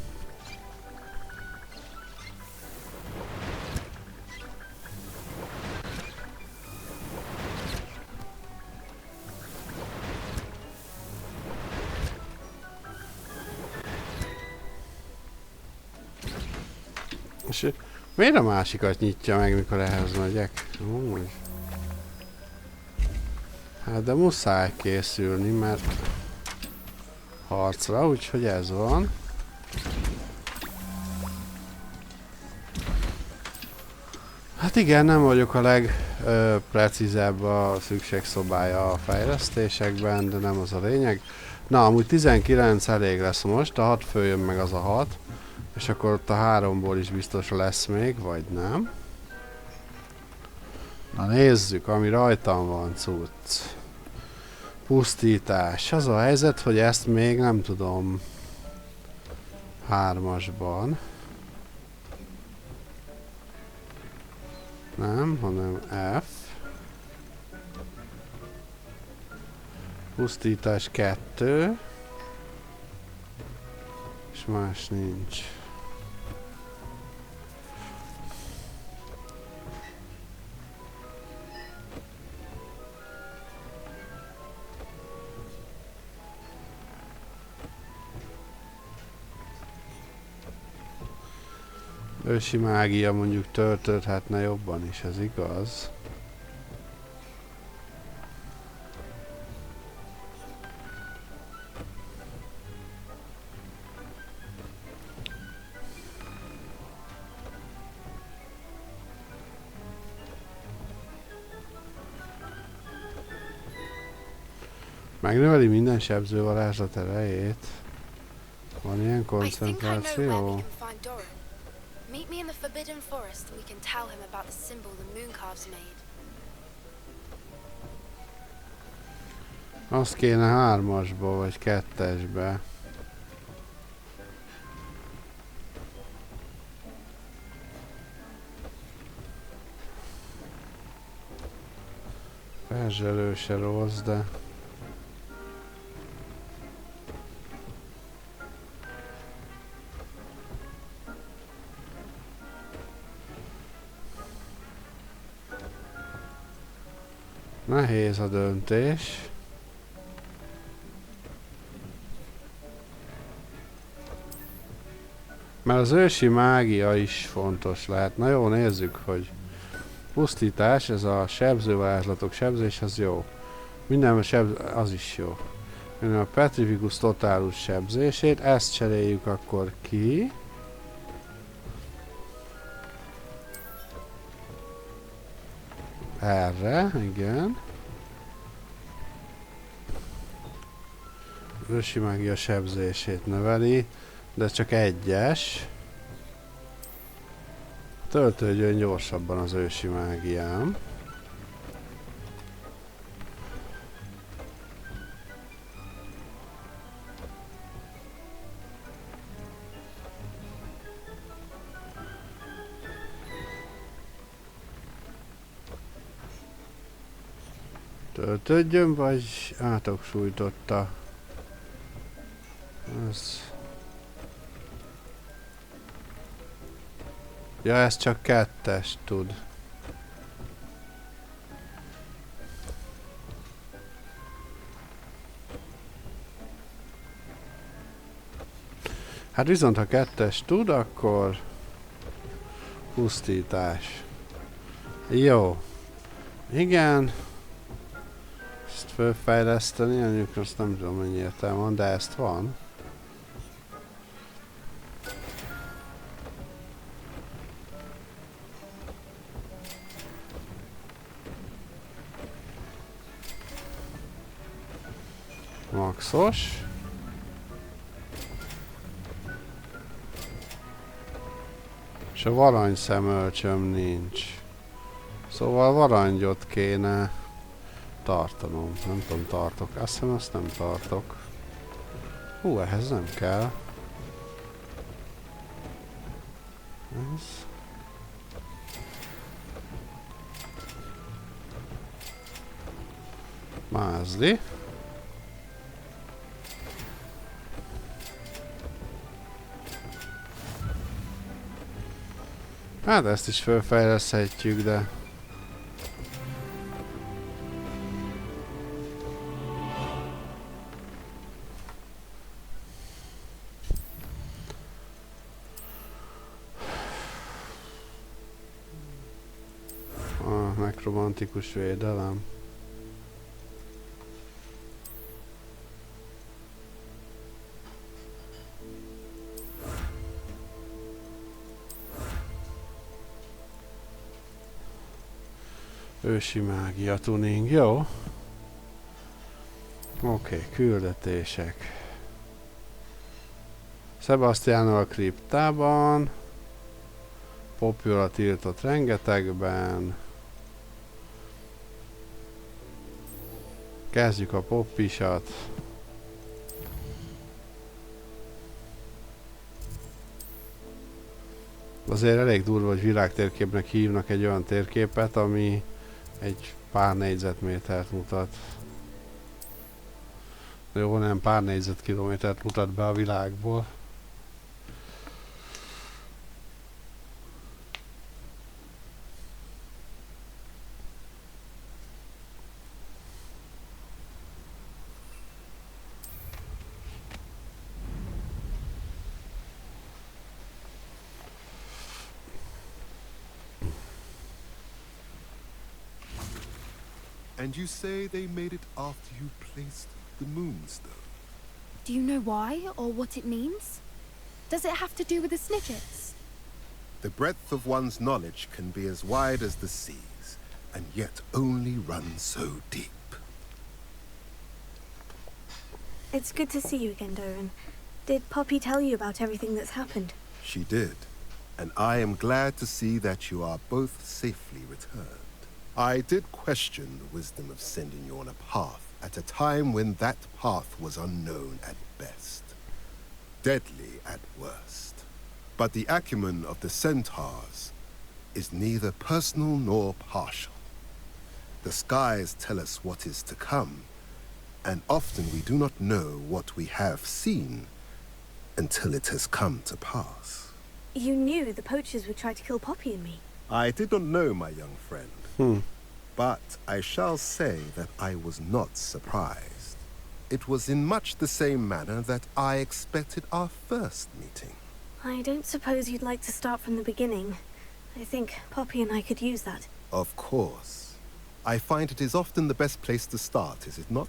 És miért a másikat nyitja meg, mikor ehhez megyek? Úgy. Hát de muszáj készülni, mert harcra, úgyhogy ez van. Hát igen, nem vagyok a legprecízebb a szükségszobája a fejlesztésekben, de nem az a lényeg. Na, amúgy 19 elég lesz most, a 6 följön meg az a 6. És akkor ott a 3-ból is biztos lesz még, vagy nem. Na nézzük, ami rajtam van, cucc. Pusztítás. Az a helyzet, hogy ezt még nem tudom 3-asban. Nem, hanem F. Pusztítás 2. És más nincs. Ősi mágia mondjuk töltődhetne jobban is, ez igaz. Megnöveli minden sebzővarázslat erejét. Van ilyen koncentráció? Meet me in the Forbidden Forest and we can tell him about the symbol the Mooncalves made. Azt kéne 3-asba vagy 2-esbe. Perzselő se rossz, de... Nehéz a döntés. Mert az ősi mágia is fontos lehet. Na jó, nézzük, hogy pusztítás, ez a sebzővarázslatok sebzés, az jó. Minden az is jó. Minden a Petrificus totálus sebzését, ezt cseréljük akkor ki. Erre, igen. Ősi mágia sebzését növeli, de csak egyes. Töltődjön gyorsabban az ősi mágiám. Töltődjön, vagy átok sújtotta. Ez... Ja, ez csak 2-es tud. Hát viszont ha 2-es tud, akkor... pusztítás. Jó. Igen. Ezt fölfejleszteni, mondjuk azt nem tudom mennyi értelme van, de ezt van. Maxos. És a varanyszemölcsöm nincs. Szóval varangyot kéne tartanom. Nem tudom, tartok. Azt hiszem, azt nem tartok. Hú, ehhez nem kell. Ez. Mázli. Hát ezt is felfejleszthetjük, de... nekromantikus védelem. Ősi mágia tuning, jó? Oké, küldetések. Sebastiano a kriptában. Popula tiltott rengetegben. Kezdjük a poppisat. Azért elég durva, hogy világtérképnek hívnak egy olyan térképet, ami egy pár négyzetmétert mutat. Jó, nem pár négyzetkilométert mutat be a világból. And you say they made it after you placed the moonstone? Do you know why or what it means? Does it have to do with the Snidgets? The breadth of one's knowledge can be as wide as the seas, and yet only run so deep. It's good to see you again, Doran. Did Poppy tell you about everything that's happened? She did, and I am glad to see that you are both safely returned. I did question the wisdom of sending you on a path at a time when that path was unknown at best, deadly at worst. But the acumen of the centaurs is neither personal nor partial. The skies tell us what is to come, and often we do not know what we have seen until it has come to pass. You knew the poachers would try to kill Poppy and me. I did not know, my young friend. But I shall say that I was not surprised. It was in much the same manner that I expected our first meeting. I don't suppose you'd like to start from the beginning. I think Poppy and I could use that. Of course. I find it is often the best place to start, is it not?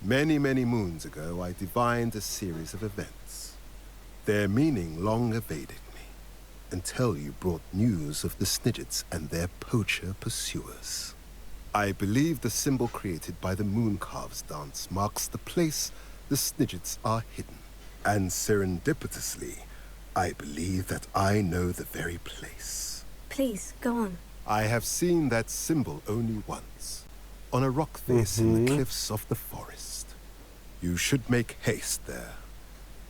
Many, many moons ago, I divined a series of events. Their meaning long evaded me, until you brought news of the Snidgets and their poacher pursuers. I believe the symbol created by the Mooncalves dance marks the place the Snidgets are hidden. And serendipitously, I believe that I know the very place. Please, go on. I have seen that symbol only once, on a rock face in the cliffs of the forest. You should make haste there.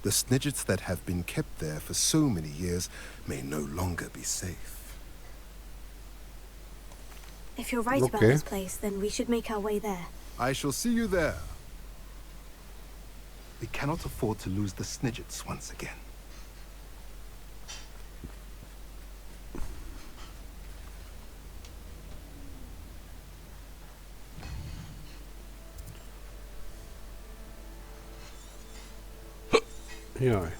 The Snidgets that have been kept there for so many years may no longer be safe. If you're right about this place, then we should make our way there. I shall see you there. We cannot afford to lose the Snidgets once again. Jaj.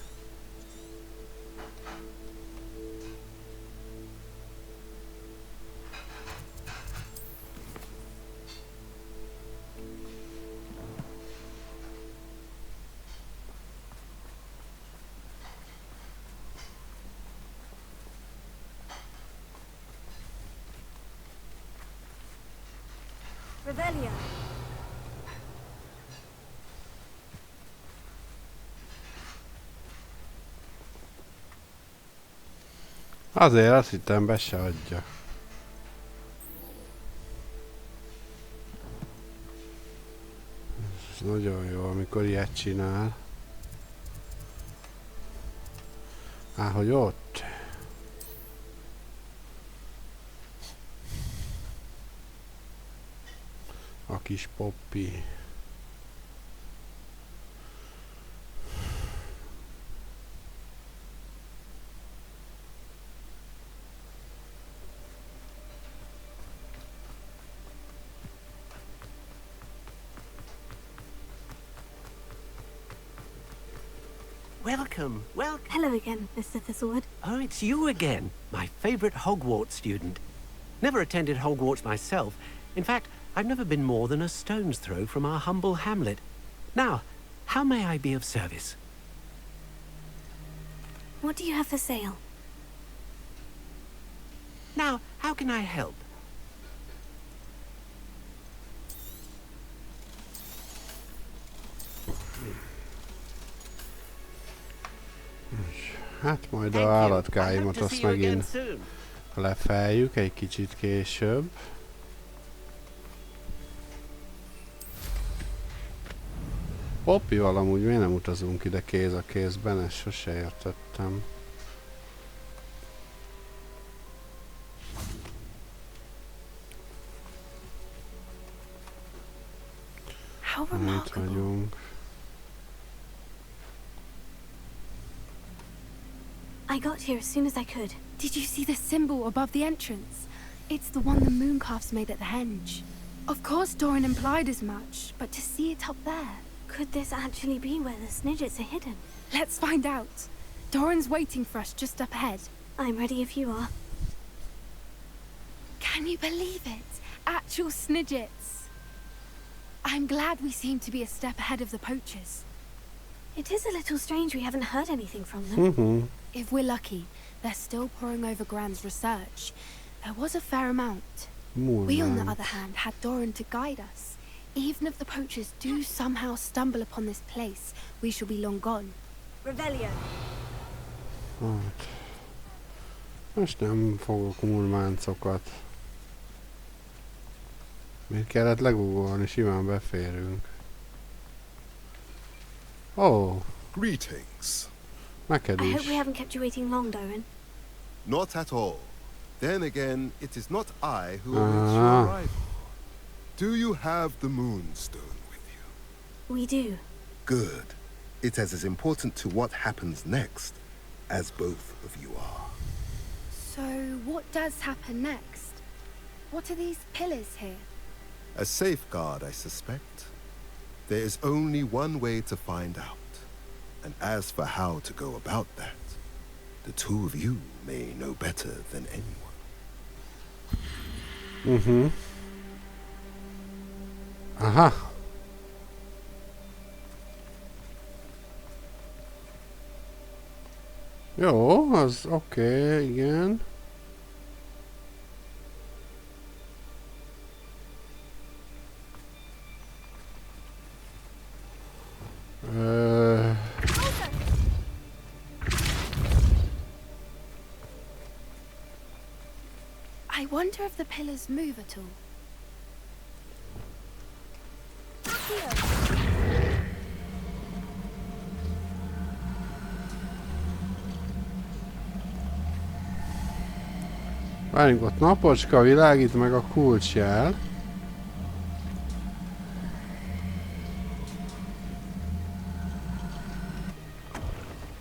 Revelio. Azért azt hittem, be se adja. Ez nagyon jó, amikor ilyet csinál. Hogy ott. A kis Poppy. Welcome, welcome. Hello again, Mr. Thistlewood. Oh, it's you again. My favorite Hogwarts student. Never attended Hogwarts myself. In fact, I've never been more than a stone's throw from our humble hamlet. Now, how may I be of service? What do you have for sale? Now, how can I help? Hát majd a állatkáimat azt megint lefeljük egy kicsit később. Poppyval amúgy miért nem utazunk ide kéz a kézben, ezt sose értettem. Itt vagyunk. I got here as soon as I could. Did you see the symbol above the entrance? It's the one the Mooncalves made at the henge. Of course Doran implied as much, but to see it up there... Could this actually be where the Snidgets are hidden? Let's find out. Doran's waiting for us just up ahead. I'm ready if you are. Can you believe it? Actual Snidgets. I'm glad we seem to be a step ahead of the poachers. It is a little strange we haven't heard anything from them. If we're lucky, they're still poring over Gran's research. There was a fair amount. We, on the other hand, had Doran to guide us. Even if the poachers do somehow stumble upon this place, we shall be long gone. Revelio. Hát. Most nem fogok murmáncokat. Miért kellett legugolni? Simán beférünk. Oh. Greetings. Neked I is. hope we haven't kept you waiting long, Doran. Not at all. Then again, it is not I who awaits your arrival. Do you have the Moonstone with you? We do. Good. It is as important to what happens next as both of you are. So, what does happen next? What are these pillars here? A safeguard, I suspect. There is only one way to find out. And as for how to go about that, the two of you may know better than anyone. Aha. Jó, az oké, igen. center of the pillars move at all? Várjunk, ott napocska világít meg a kulcsjel.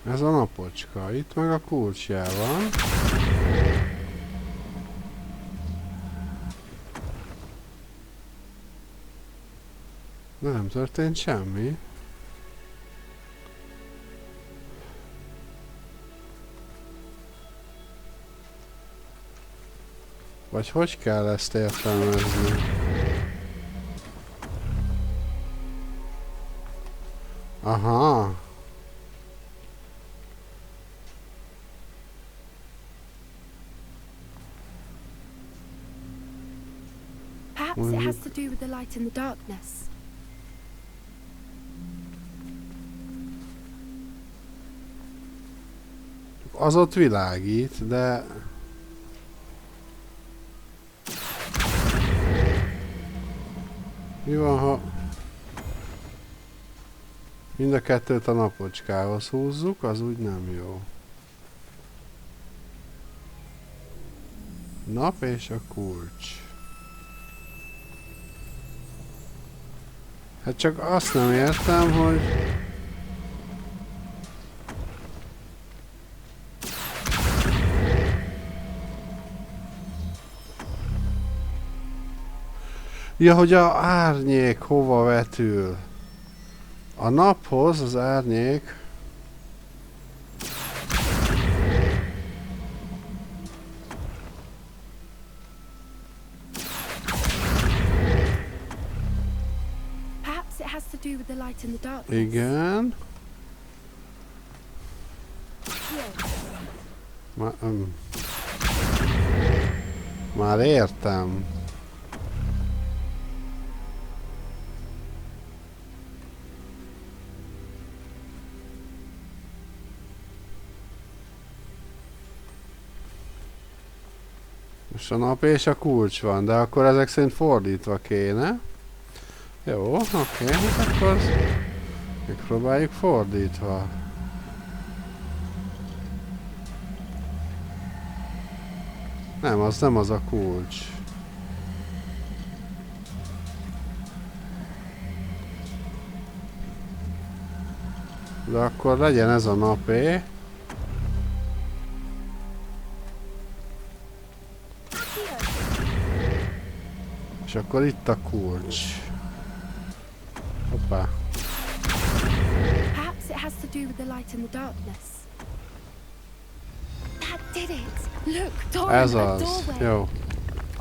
Ez a napocska, itt meg a kulcsjel van. De nem történt semmi. Vagy hogy kell ezt értelmezni? Aha. Perhaps it has to do with the light in the darkness. Az ott világít, de... Mi van, ha... Mind a kettőt a napocskához húzzuk, az úgy nem jó. Nap és a kulcs. Hát csak azt nem értem, hogy... Ja, hogy a árnyék hova vetül. A naphoz az árnyék... Perhaps it has to do with the light in the darkness. Igen. Már értem. Most a nap és a kulcs van, de akkor ezek szerint fordítva kéne. Jó, oké, hát akkor megpróbáljuk fordítva. Nem, az nem az a kulcs. De akkor legyen ez a napé. És akkor itt a kulcs. Hoppá. Perhaps it has to do with the light in the darkness. That did it. Look, Doran, Ez a az. doorway. Jó.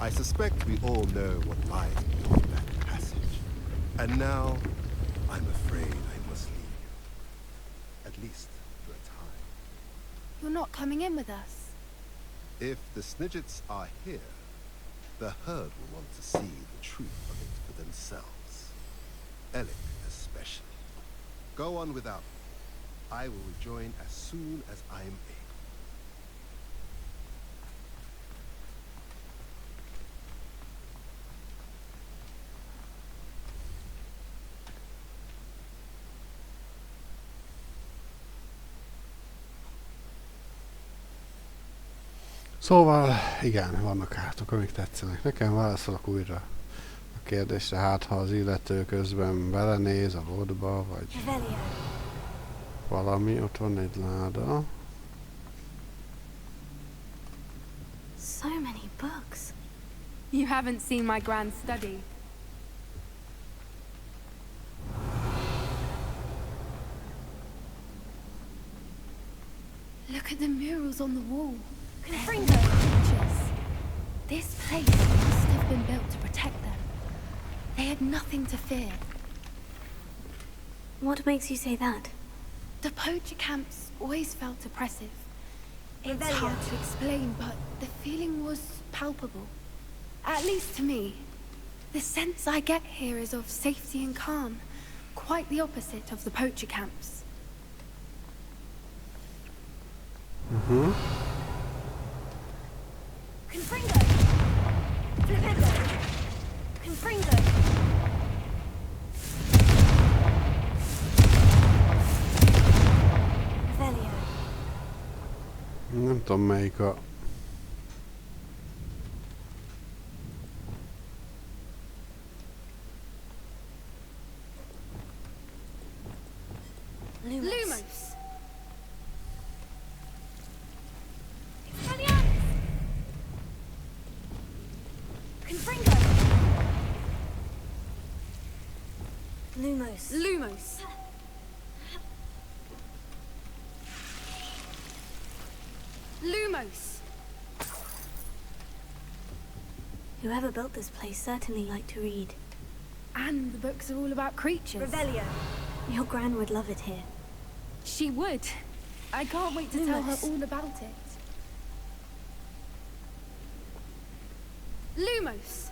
I suspect we all know what lies beyond that passage. And now, I'm afraid I must leave you. At least for a time. You're not coming in with us. If the Snidgets are here, the herd will want to see the truth of it for themselves. Alec especially. Go on without me. I will rejoin as soon as I am able. Szóval, igen, vannak állatok, amik tetszenek. Nekem válaszolok újra a kérdésre, hát ha az illető közben belenéz a vodba, vagy valami, ott van egy láda. So many books. You haven't seen my grand study. Look at the murals on the wall. Pictures. This place must have been built to protect them. They had nothing to fear. What makes you say that? The poacher camps always felt oppressive. It's hard to explain, but the feeling was palpable. At least to me. The sense I get here is of safety and calm, quite the opposite of the poacher camps. Nem tudom melyik a... Lumos. Lumos. Lumos. Lumos. Whoever built this place certainly liked to read. And the books are all about creatures. Revelio. Your gran would love it here. She would. I can't wait to tell her Lumos. all about it. Lumos.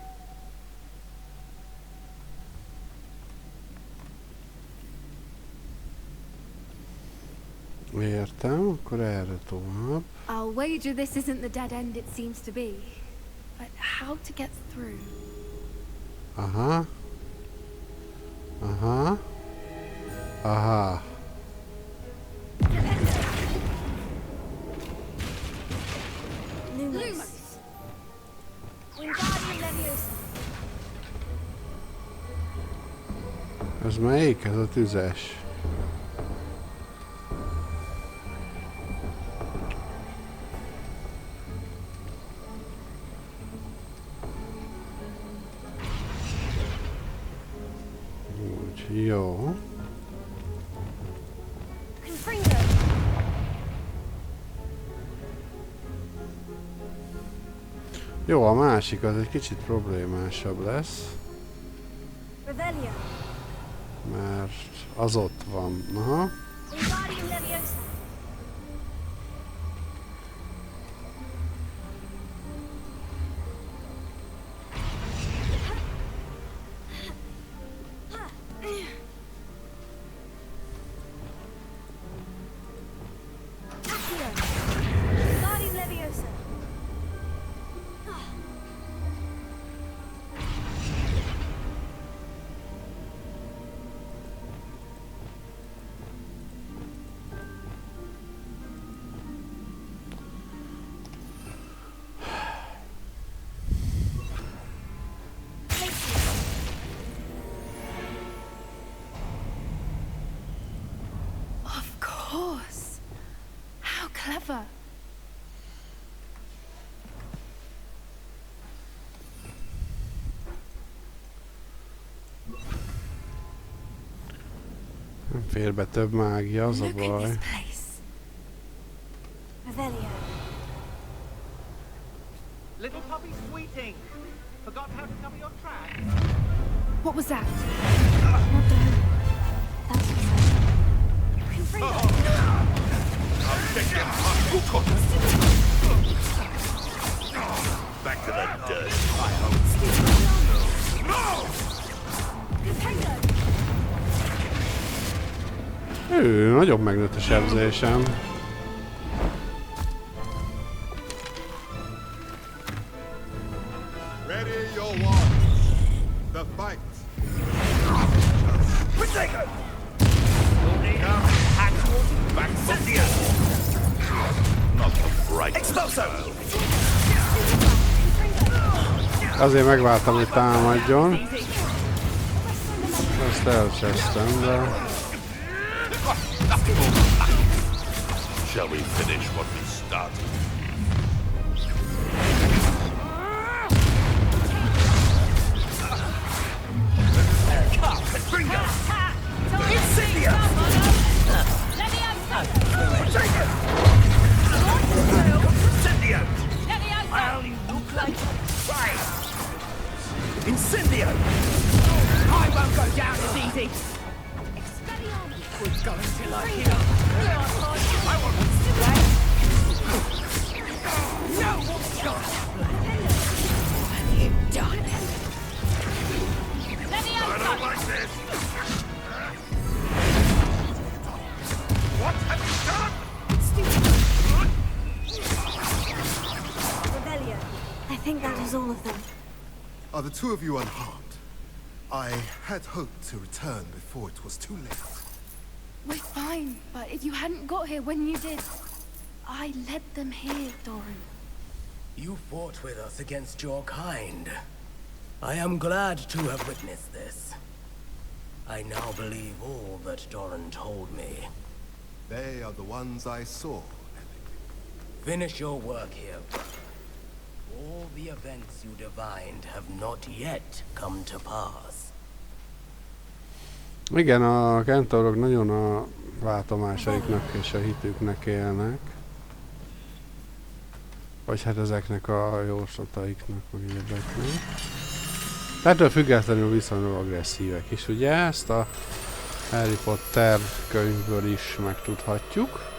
Értem, akkor erre tovább. I'll wager this isn't the dead end it seems to be. But how to get through? Aha. Aha. Aha. Lumos. Wingardium Leviosa. Ez melyik? Ez a tüzes. Úgy, jó. Confringo. Jó, a másik az egy kicsit problémásabb lesz, Revelio. mert az ott van. Aha. Wingardium Leviosa. Accio. Wingardium Leviosa. Of course. How clever. Nem fér be több mágia, az a Look at baj. this place. Revelio. Little puppy sweeting. Forgot how to cover your tracks. What was that? Not there. That's what I said. Confringo. Back to the dirt. Confringo. Nagyon megnőtt a sebzésem. Ready your one. The fight. Protego! Back from the earth. Not the bright. Expulso! Azért megvártam, hogy támadjon. Ezt elcsesztem, de... Shall we finish what we started? Incendio! Incendio! I only look like fire! Incendio! I won't go down as easy. We're going to like him. I want No! You done? I don't like this! What have you done? Revelio. I think that was all of them. Are the two of you unharmed? I had hoped to return before it was too late. We're fine, but if you hadn't got here when you did, I led them here, Doran. You fought with us against your kind. I am glad to have witnessed this. I now believe all that Doran told me. They are the ones I saw. Finish your work here, brother. All the events you divined have not yet come to pass. Igen, a kentorok nagyon a látomásaiknak és a hitüknek élnek. Vagy hát ezeknek a jóslataiknak, vagy érdeknek. Ettől függetlenül viszonylag agresszívek is, ugye? Ezt a Harry Potter könyvből is megtudhatjuk.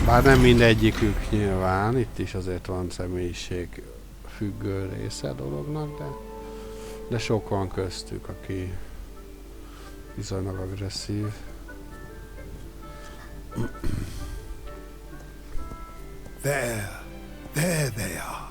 Bár nem mindegyikük nyilván, itt is azért van személyiség függő része a dolognak, de sok van köztük, aki viszonylag agresszív. There they are.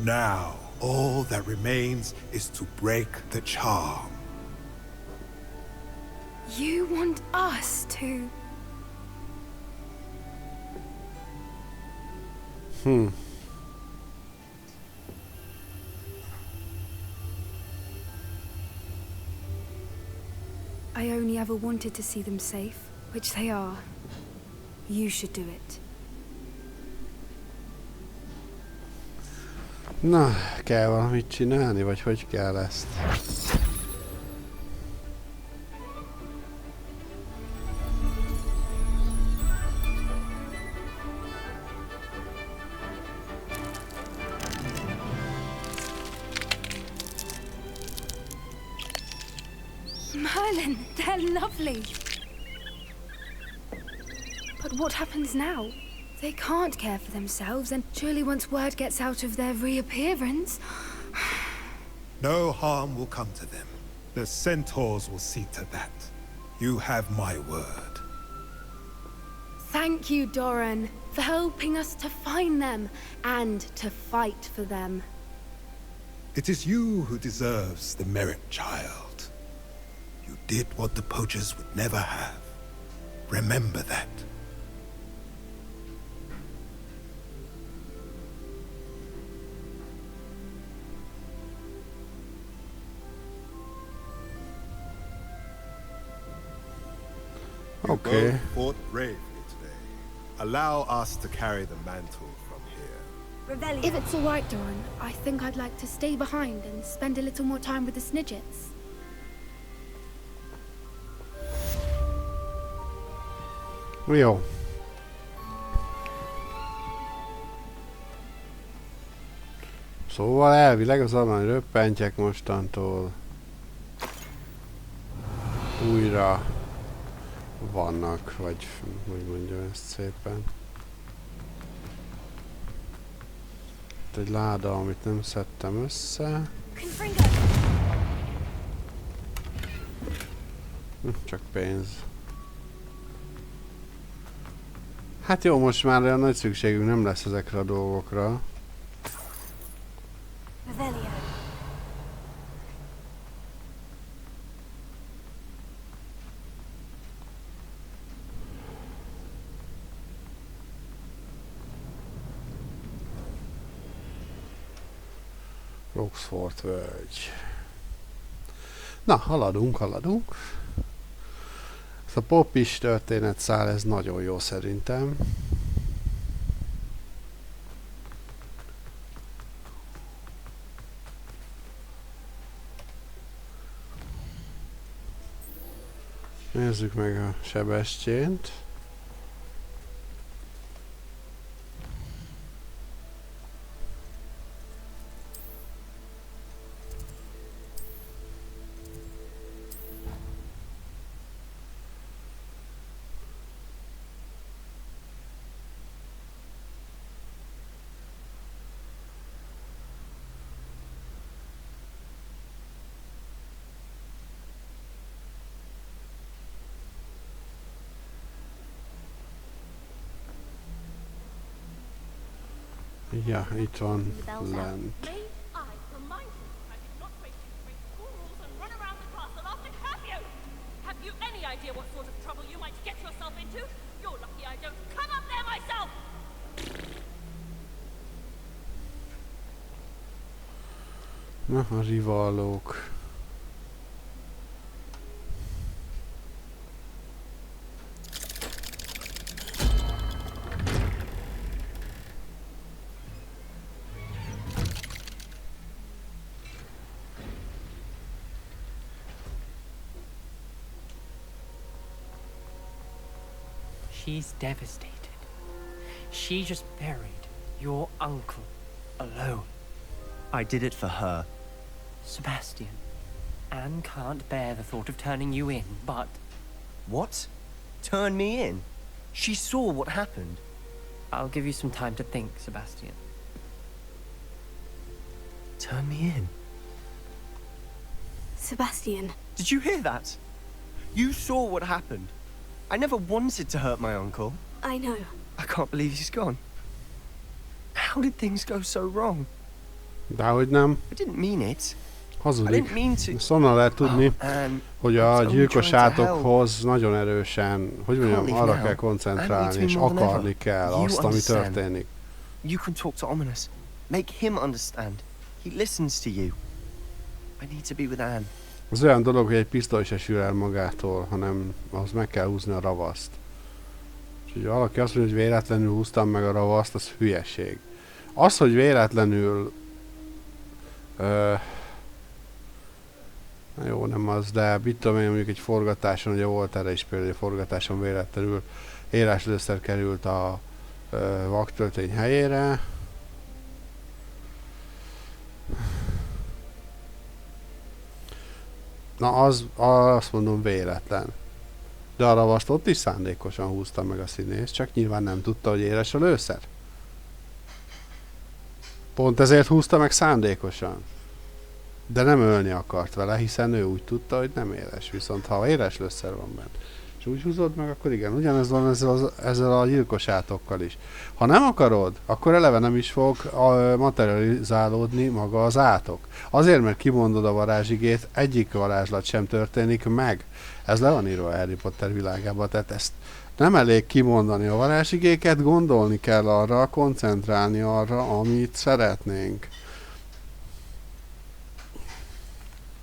Now, all that remains is to break the charm. You want us to? I only ever wanted to see them safe, which they are. You should do it. Na, kell valamit csinálni, vagy hogy kell ezt? Merlin, they're lovely. But what happens now? They can't care for themselves, and surely once word gets out of their reappearance... No harm will come to them. The centaurs will see to that. You have my word. Thank you, Doran, for helping us to find them, and to fight for them. It is you who deserves the merit, child. You did what the poachers would never have. Remember that. Okay. Both fought bravely today. Allow us to carry the mantle from here. If it's all right, Doran, I think I'd like to stay behind and spend a little more time with the Snidgets. Jó. Szóval elvileg az arany röppentyek mostantól újra vannak, vagy hogy mondjam ezt szépen. Itt egy láda, amit nem szedtem össze. Csak pénz. Hát jó, most már olyan nagy szükségünk nem lesz ezekre a dolgokra. Roxford völgy. Na, haladunk. Ez a popis történetszál, ez nagyon jó szerintem. Nézzük meg a Sebestyént. Ja, itt van lent. Na, a rivallók. She's devastated. She just buried your uncle alone. I did it for her. Sebastian, Anne can't bear the thought of turning you in, but... What? Turn me in? She saw what happened. I'll give you some time to think, Sebastian. Turn me in? Sebastian. Did you hear that? You saw what happened. I never wanted to hurt my uncle. I know. I can't believe he's gone. How did things go so wrong? Dehogy nem. I didn't mean it. Hazudik. Ezt onnan lehet tudni, hogy a gyilkos átokhoz nagyon erősen, hogy mondjam, arra kell koncentrálni, és akarni kell azt, ami történik. You can talk to Ominous. Make him understand. He listens to you. I need to be with Anne. Az olyan dolog, hogy egy pisztoly se sül el magától, hanem ahhoz meg kell húzni a ravaszt. És hogy valaki azt mondja, hogy véletlenül húztam meg a ravaszt, az hülyeség. Az, hogy véletlenül jó, nem az, de mit tudom én, mondjuk egy forgatáson, ugye volt erre is például, hogy a forgatáson véletlenül éleslőszer került a vaktöltény helyére. Na, azt mondom véletlen. De a ravaszt ott is szándékosan húzta meg a színész, csak nyilván nem tudta, hogy éles a lőszer. Pont ezért húzta meg szándékosan. De nem ölni akart vele, hiszen ő úgy tudta, hogy nem éles. Viszont ha éles lőszer van benne, és úgy húzod meg, akkor igen, ugyanez van ezzel a gyilkos átokkal is. Ha nem akarod, akkor eleve nem is fog materializálódni maga az átok. Azért, mert kimondod a varázsigét, egyik varázslat sem történik meg. Ez le van írva a Harry Potter világában, tehát ezt nem elég kimondani a varázsigéket, gondolni kell arra, koncentrálni arra, amit szeretnénk.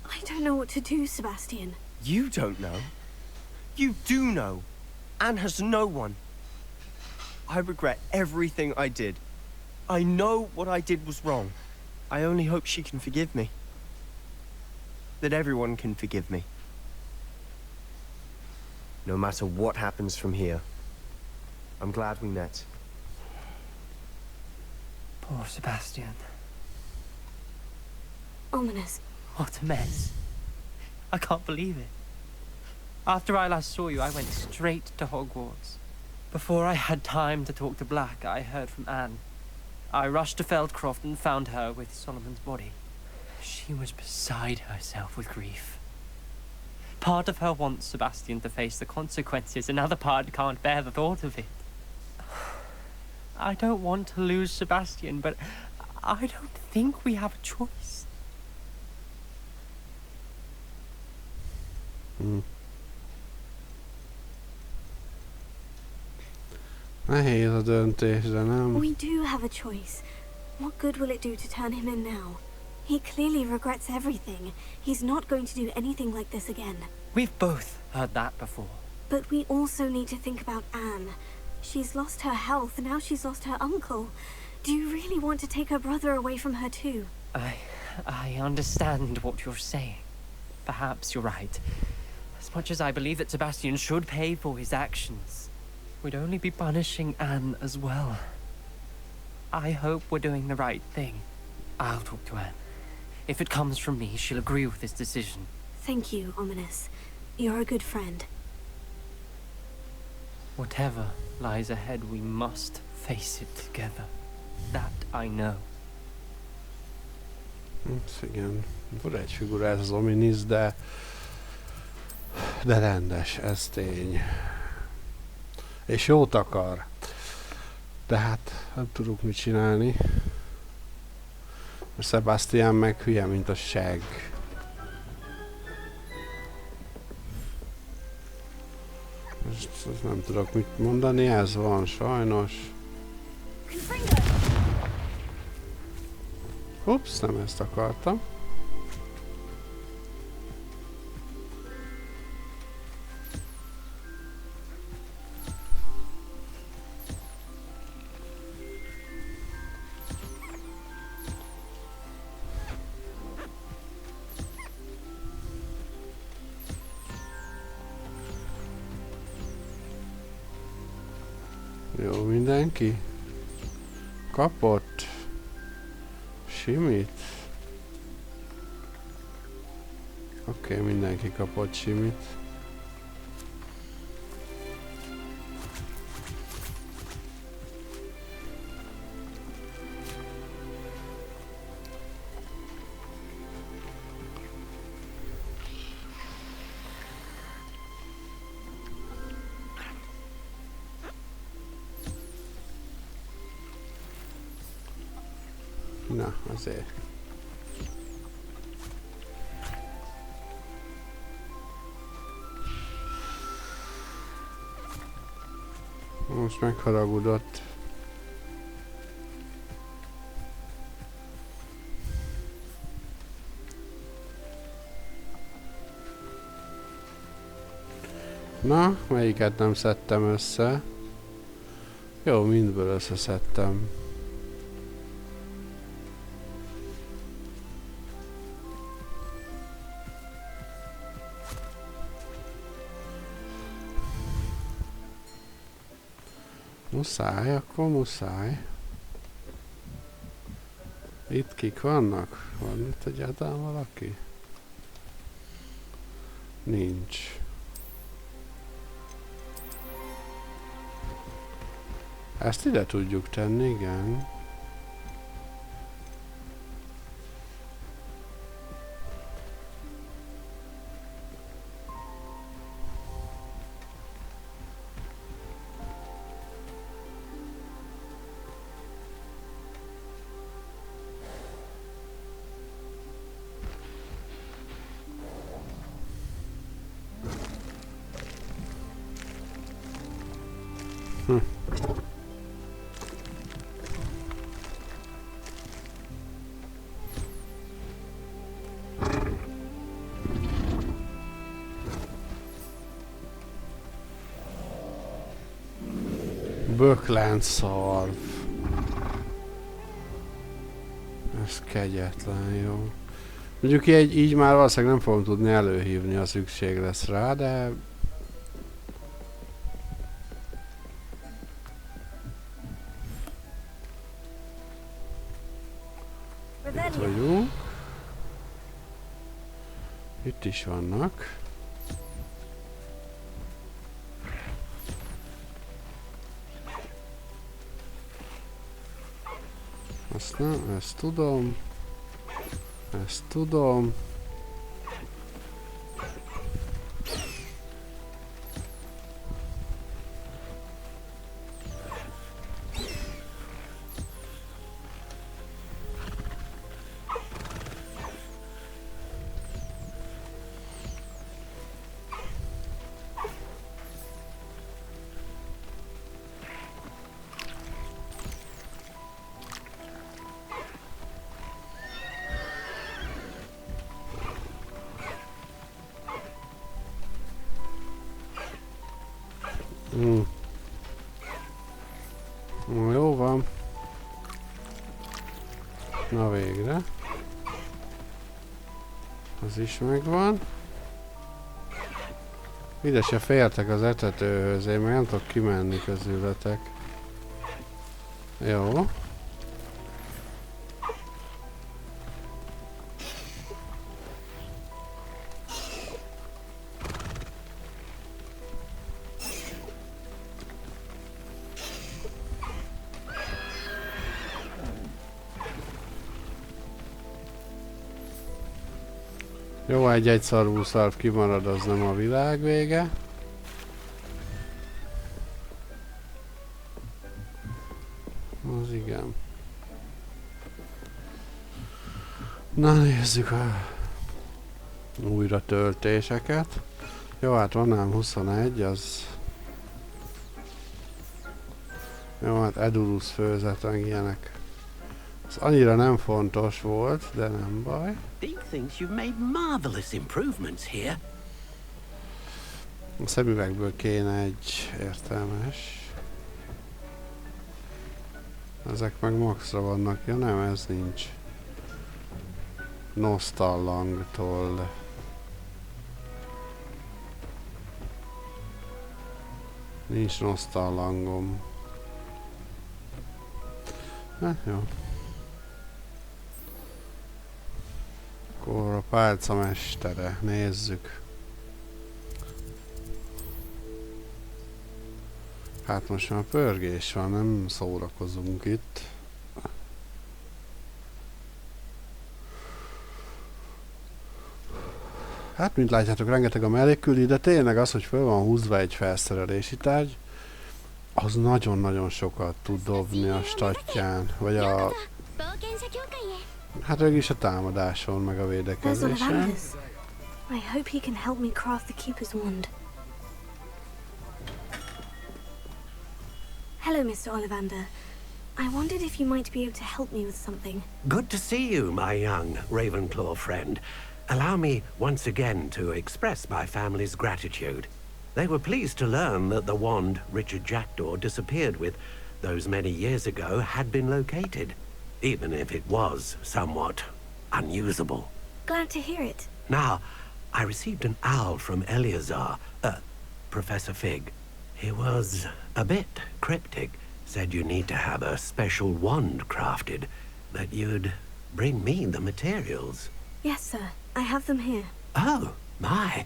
I don't know what to do, Sebastian. You don't know. You do know. Anne has no one. I regret everything I did. I know what I did was wrong. I only hope she can forgive me. That everyone can forgive me. No matter what happens from here, I'm glad we met. Poor Sebastian. Ominous. What a mess. I can't believe it. After I last saw you, I went straight to Hogwarts. Before I had time to talk to Black, I heard from Anne. I rushed to Feldcroft and found her with Solomon's body. She was beside herself with grief. Part of her wants Sebastian to face the consequences, another part can't bear the thought of it. I don't want to lose Sebastian, but I don't think we have a choice. Nehéz a döntés, de nem. We do have a choice. What good will it do to turn him in now? He clearly regrets everything. He's not going to do anything like this again. We've both heard that before. But we also need to think about Anne. She's lost her health, now she's lost her uncle. Do you really want to take her brother away from her too? I understand what you're saying. Perhaps you're right. As much as I believe that Sebastian should pay for his actions, we'd only be punishing Anne as well. I hope we're doing the right thing. I'll talk to Anne. If it comes from me, she'll agree with this decision. Thank you, Ominous. You're a good friend. Whatever lies ahead, we must face it together. That I know. Igen, fura egy figura ez az Ominis, de rendes, ez tény. És jót akar. De hát nem tudunk mit csinálni. A Sebastian meg hülye, mint a segg. Most nem tudok mit mondani, ez van sajnos. Ups, nem ezt akartam. Jó, mindenki kapott simit. Oké, mindenki kapott simit. Na, azért. Most megharagudott. Na, melyiket nem szedtem össze? Jó, mindből összeszedtem. Muszáj, akkor muszáj. Itt kik vannak? Van itt egyáltalán valaki? Nincs. Ezt ide tudjuk tenni, igen. Bökláncszarv. Ez kegyetlen, jó. Mondjuk így már valószínűleg nem fogom tudni előhívni, ha szükség lesz rá, de... Itt vagyunk. Itt is vannak. Azt nem, ezt tudom. Ezt tudom. Jó van. Na végre. Az is megvan. Ide se fértek az etetőhöz, én meg nem tudok kimenni közületek. Jó. Jó, egy szarvú szarv kimarad, az nem a világ vége. Na nézzük a újra töltéseket. Jó, hát van ám 21, az... Jó, hát Edulus főzet, meg ilyenek. Ez annyira nem fontos volt, de nem baj. Deke thinks you've made marvelous improvements here. A szemüvegből kéne egy értelmes. Ezek meg maxra vannak. Ja nem, ez nincs. Nostallangtól. Nincs nostallangom. Hát jó. Akkor a pálca mestere. Nézzük. Hát most már pörgés van, nem szórakozunk itt. Hát, mint látjátok, rengeteg a mellékküldi, de tényleg az, hogy föl van húzva egy felszerelési tárgy, az nagyon-nagyon sokat tud dobni a statján, vagy a... Hát végig is a támadáson, meg a védekezésen. I hope he can help me craft the Keeper's wand. Hello, Mr. Ollivander. I wondered if you might be able to help me with something. Good to see you, my young Ravenclaw friend. Allow me once again to express my family's gratitude. They were pleased to learn that the wand Richard Jackdaw disappeared with those many years ago had been located, even if it was somewhat unusable. Glad to hear it. Now, I received an owl from Eleazar, Professor Fig. He was a bit cryptic, said you need to have a special wand crafted, that you'd bring me the materials. Yes, sir. I have them here. Oh, my.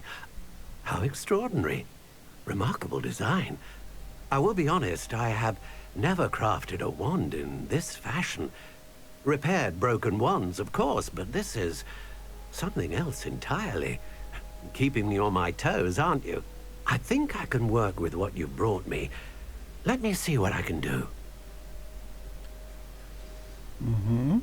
How extraordinary. Remarkable design. I will be honest, I have never crafted a wand in this fashion. Repaired broken wands, of course, but this is something else entirely. Keeping me on my toes, aren't you? I think I can work with what you've brought me. Let me see what I can do. Mm-hmm.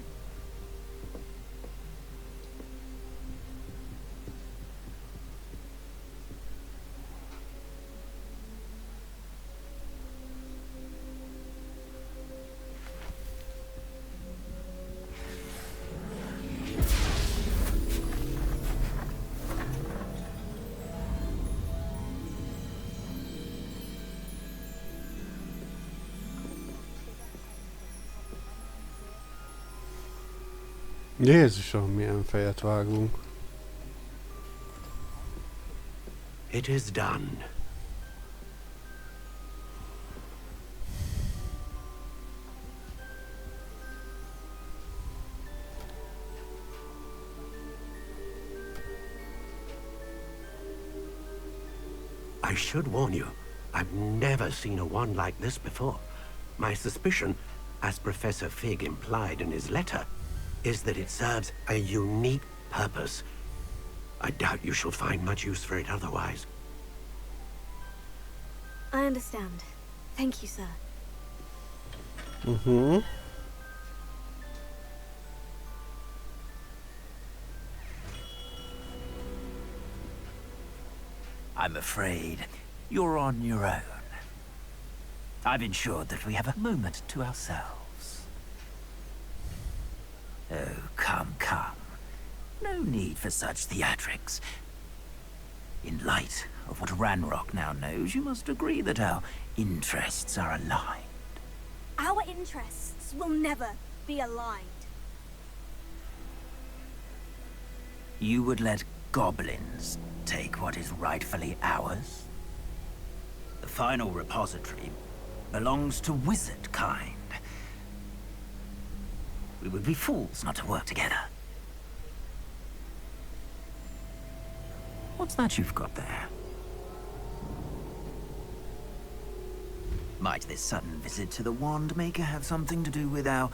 Jézusom, milyen fejet vágunk. It is done. I should warn you, I've never seen a wand like this before. My suspicion, as Professor Fig implied in his letter, is that it serves a unique purpose. I doubt you shall find much use for it otherwise. I understand. Thank you, sir. Mm-hmm. I'm afraid you're on your own. I've ensured that we have a moment to ourselves. Oh, come, come. No need for such theatrics. In light of what Ranrock now knows, you must agree that our interests are aligned. Our interests will never be aligned. You would let goblins take what is rightfully ours? The final repository belongs to wizard kind. We would be fools not to work together. What's that you've got there? Might this sudden visit to the Wand Maker have something to do with our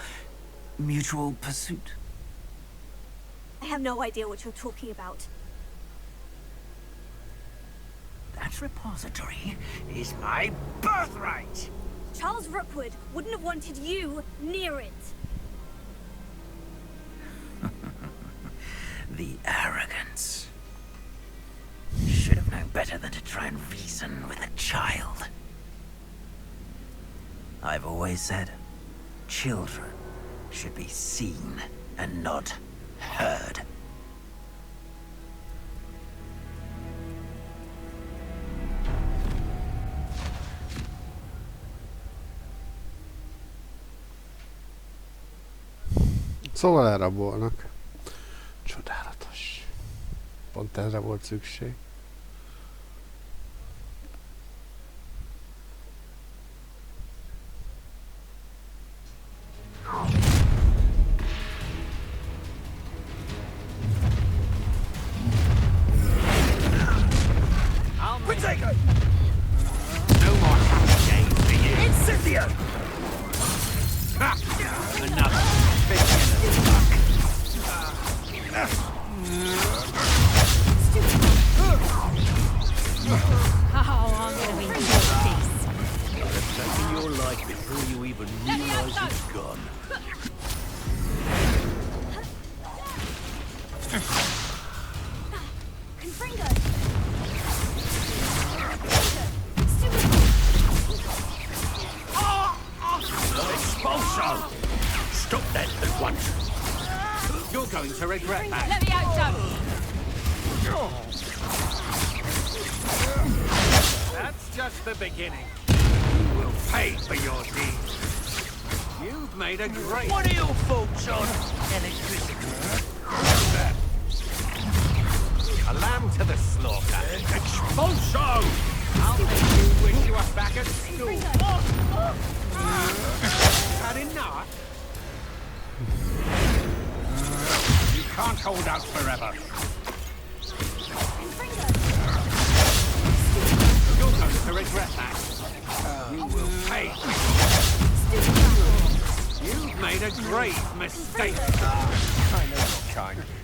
mutual pursuit? I have no idea what you're talking about. That repository is my birthright! Charles Rookwood wouldn't have wanted you near it. The arrogance. Should have known better than to try and reason with a child. I've always said, children should be seen and not heard. Szóval elrabolnak. Csodálatos. Pont erre volt szükség.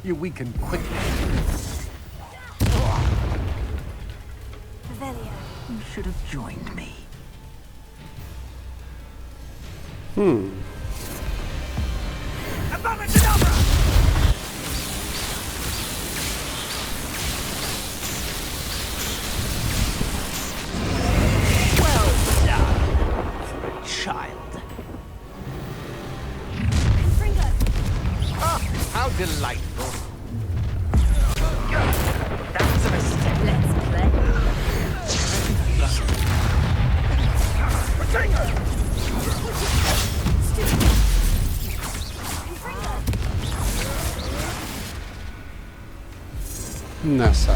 You weaken quickly. You should have joined me. Well done, for a child. How delightful. That was a mistake. Let's play. Nessa.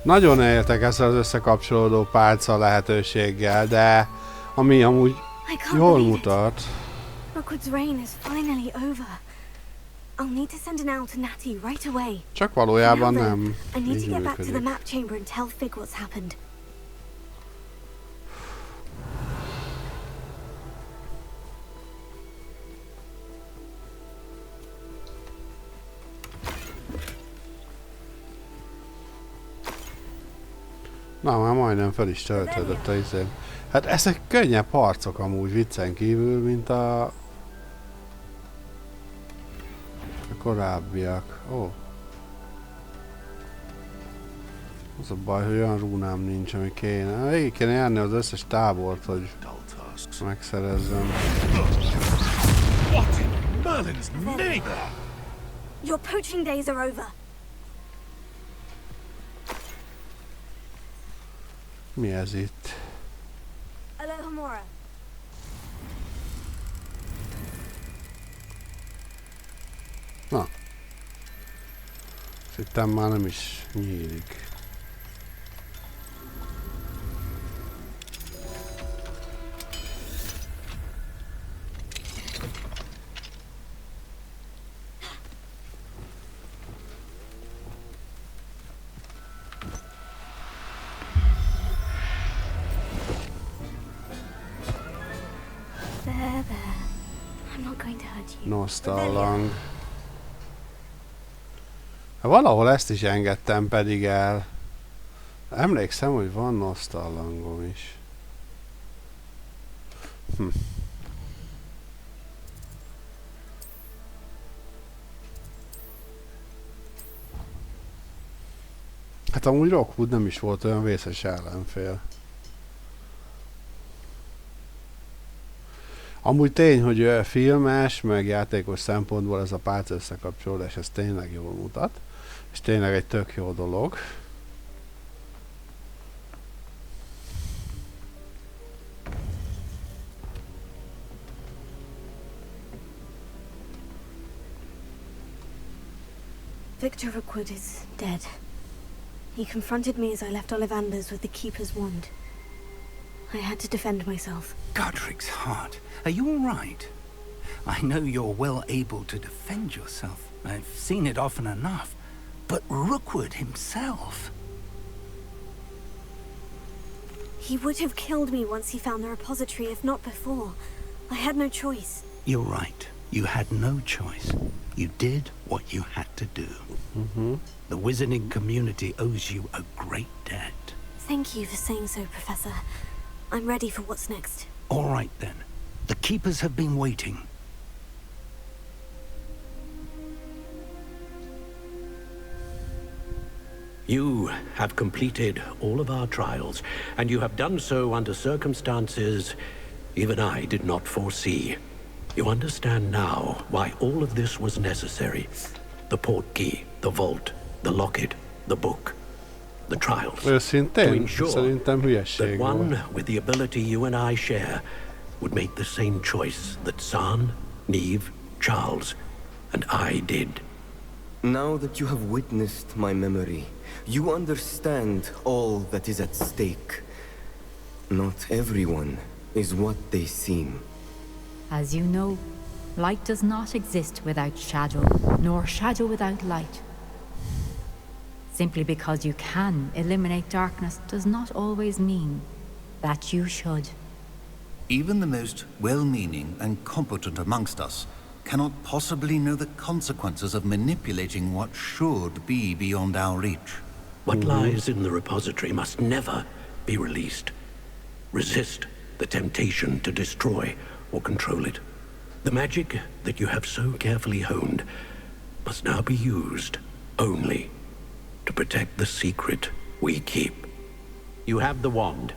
Nagyon éltek ezzel az összekapcsolódó pálca lehetőséggel, de ami amúgy jól mutat. Hogwarts reign is finally over. I'll need to send an owl to Natty right away. Csak valójában nem. I need to Így get back to the működik. map chamber and tell Fig what's happened. Na, már majdnem fel is töltődött a izé. Hát ezek könnyebb harcok amúgy viccen kívül, mint a korábbiak. Ó. Az a baj, hogy olyan rúnám nincs, ami kéne. Végig kéne járni az összes tábort, hogy megszerezzem. What in Merlin's name? Your poaching days are over. Mi ez itt? Alohomora. Na. Hittem már nem is nyílik. I'm not going to hurt you. Nosztallang. Valahol ezt is engedtem pedig el. Emlékszem, hogy van nosztallangom is. Hát amúgy Rockwood nem is volt olyan vészes ellenfél. Amúgy tény, hogy filmes, meg játékos szempontból ez a pálca összekapcsolódás, ez tényleg jól mutat. És tényleg egy tök jó dolog. Victor Rookwood is dead. He confronted me as I left Ollivander's with the Keeper's wand. I had to defend myself. Godric's heart, are you all right? I know you're well able to defend yourself. I've seen it often enough. But Rookwood himself... He would have killed me once he found the repository, if not before. I had no choice. You're right. You had no choice. You did what you had to do. The wizarding community owes you a great debt. Thank you for saying so, Professor. I'm ready for what's next. All right, then. The Keepers have been waiting. You have completed all of our trials, and you have done so under circumstances even I did not foresee. You understand now why all of this was necessary. The portkey, the vault, the locket, the book, the trials. To ensure that one with the ability you and I share would make the same choice that San, Neve, Charles, and I did. Now that you have witnessed my memory, you understand all that is at stake. Not everyone is what they seem. As you know, light does not exist without shadow, nor shadow without light. Simply because you can eliminate darkness does not always mean that you should. Even the most well-meaning and competent amongst us cannot possibly know the consequences of manipulating what should be beyond our reach. What lies in the repository must never be released. Resist the temptation to destroy or control it. The magic that you have so carefully honed must now be used only to protect the secret we keep. You have the wand.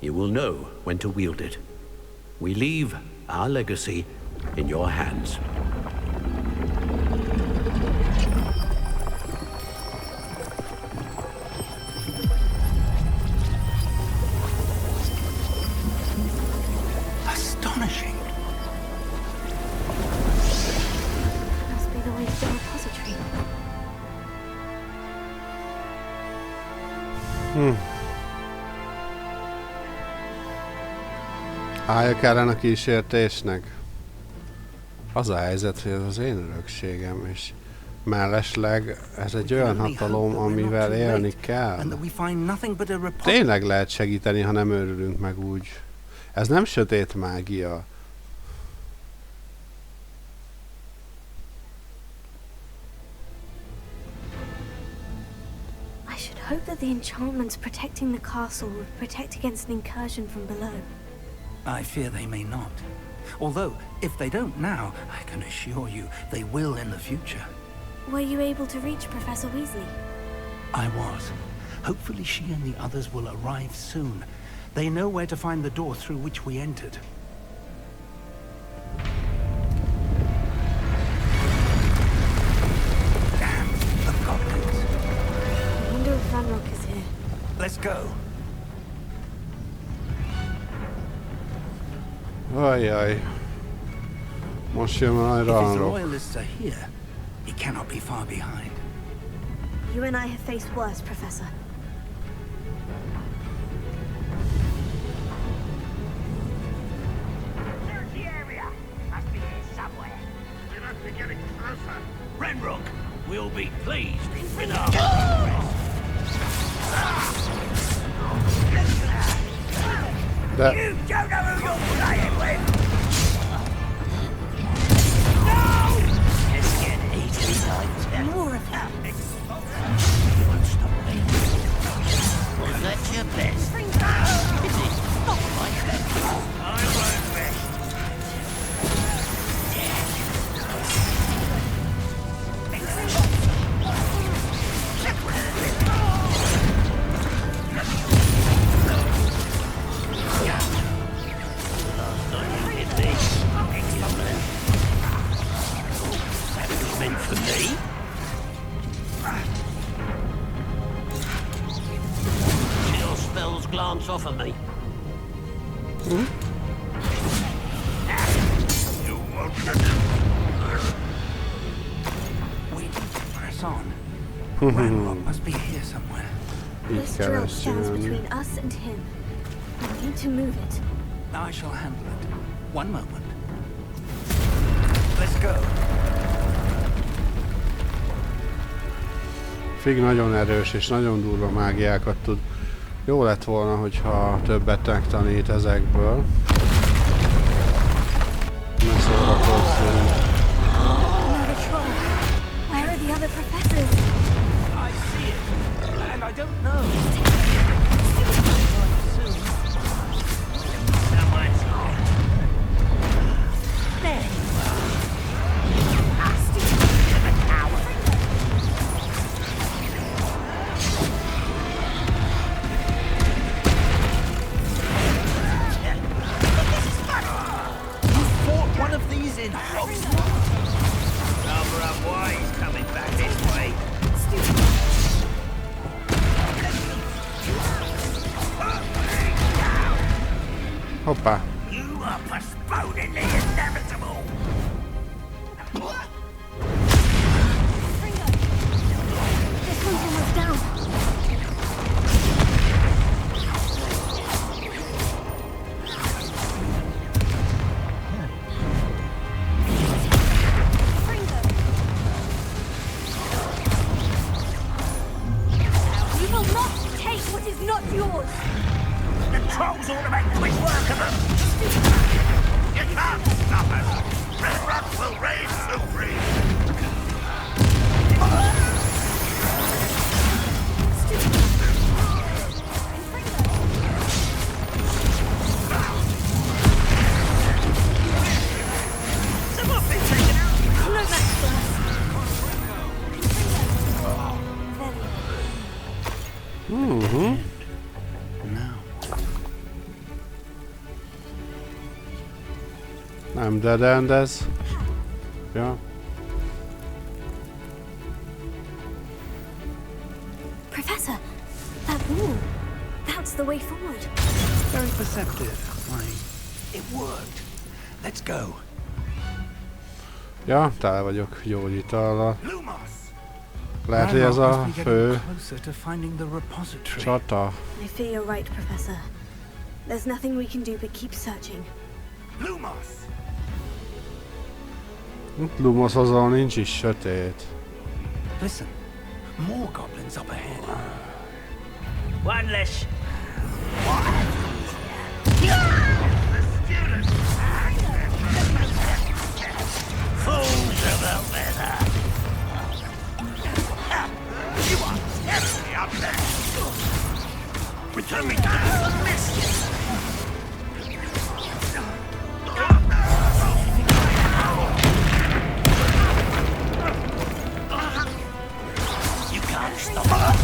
You will know when to wield it. We leave our legacy in your hands. Astonishing. Must be the way to the repository. Állja kellene a kísértésnek. Az a helyzet, hogy ez az én örökségem, és mellesleg ez egy olyan hatalom, amivel élni kell. Tényleg lehet segíteni, ha nem örülünk meg úgy. Ez nem sötét mágia. I should hope that the enchantments protecting the castle would protect against an incursion from below. I fear they may not. Although, if they don't now, I can assure you they will in the future. Were you able to reach Professor Weasley? I was. Hopefully she and the others will arrive soon. They know where to find the door through which we entered. Damn, the goblins. I wonder if Ranrock is here. Let's go. Ajjaj. Most jön majd If his Ranrock. royalists are here, he cannot be far behind. You and I have faced worse, Professor. Search the area. Must be here somewhere. We must be getting closer. Ranrock will be pleased with our De... You don't know who you're playing with. Ranrock must be here somewhere. This drill stands between us and him. We need to move it. I shall handle it. One moment. Let's go. Fig nagyon erős és nagyon durva mágiákat tud. Jó lett volna, hogyha többet megtanít ezekből. Ne szórakozzunk. Another troll. Where are the other professors? I see it, and I don't know. Someone's on. There you are. Nasty bit of a coward. You fought one of these in Hogwarts? Cover up why he's coming back this way. Hoppá. You are postponing the inevitable. This one's almost down. You will not take what is not yours. The trolls ought to make quick work of them. You can't stop us. Ranrock will reign supreme. Some have been taken out. No match for us. Mhm. Nem dead end ez. Ja. Professor, that wall. That's the way forward. Very perceptive. Why, it worked. Let's go. Ja, tele vagyok gyógyitallal. Lehet, hogy ez a fő csata. I fear you're right, Professor. There's nothing we can do but keep searching. Itt Lumoshoz ahol nincs is sötét. Listen, more goblins up ahead. One less. Fools of a weather. You are definitely up there. Return me to the mischief. You can't stop us.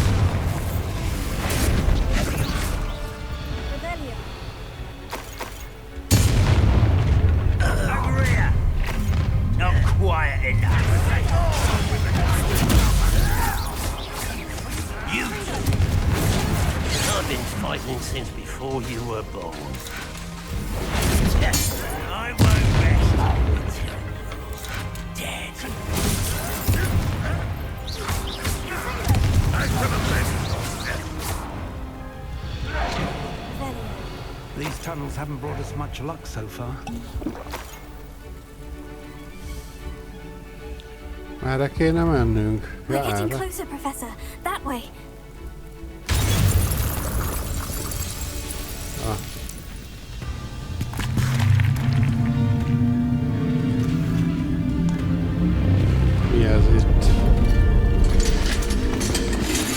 Over here. Not quiet enough. You two. I've been fighting since before you were born. I won't rest until you're dead. These tunnels haven't brought us much luck so far. Merre kéne mennünk? We're Ja, getting erre. closer, Professor. That way. Ah. Mi ez itt?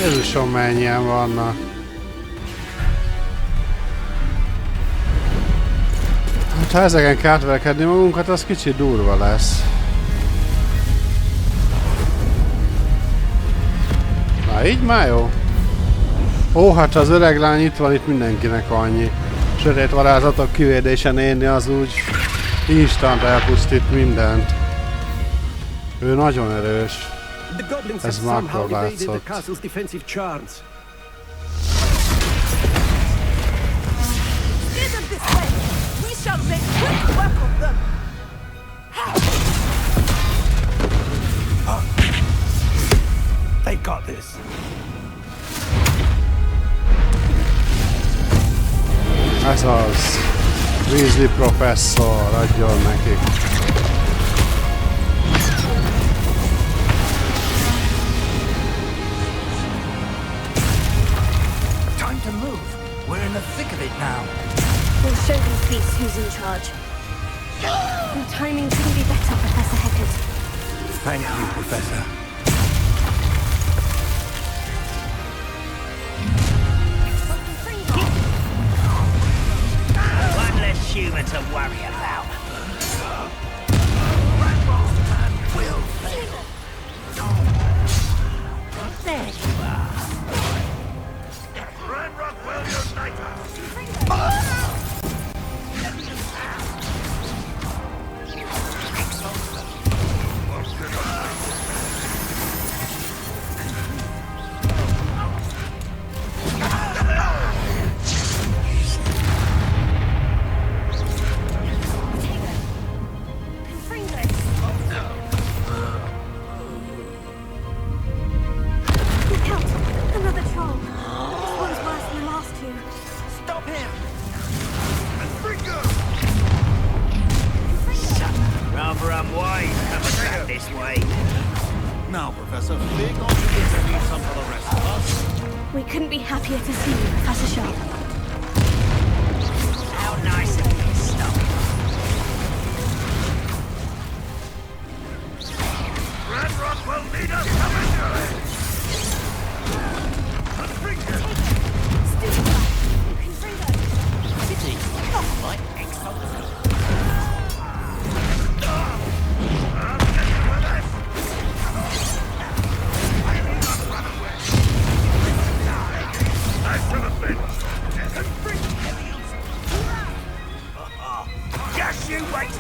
Jézusom, mennyien vannak. Hát ha ezeken kell átverkedni magunkat, az kicsit durva lesz. Na így már jó? Ó, hát az öreg lány itt van, itt mindenkinek annyi. Sötét varázslatok kivédésen élni az úgy instant elpusztít mindent. Ő nagyon erős. Ez már akkor látszott. They We've got this. Ez az. Weasley professzor, adjon nekik. Time to move. We're in the thick of it now. We'll show these beasts who's in charge. Your timing couldn't be better, Professor Hecat. Thank you, Professor. One less human to worry about. Will fail. There you are. Ranrock will unite us. Look out! Another troll. This one's worse than the last two. Stop him! Rather unwise coming back this way. Now, Professor, big on you to need some for the rest of us. We couldn't be happier to see you, Professor Sharp. How nice of you to stop. Ranrock will lead us to victory. Pity. Not my excellent. Yes, you wait!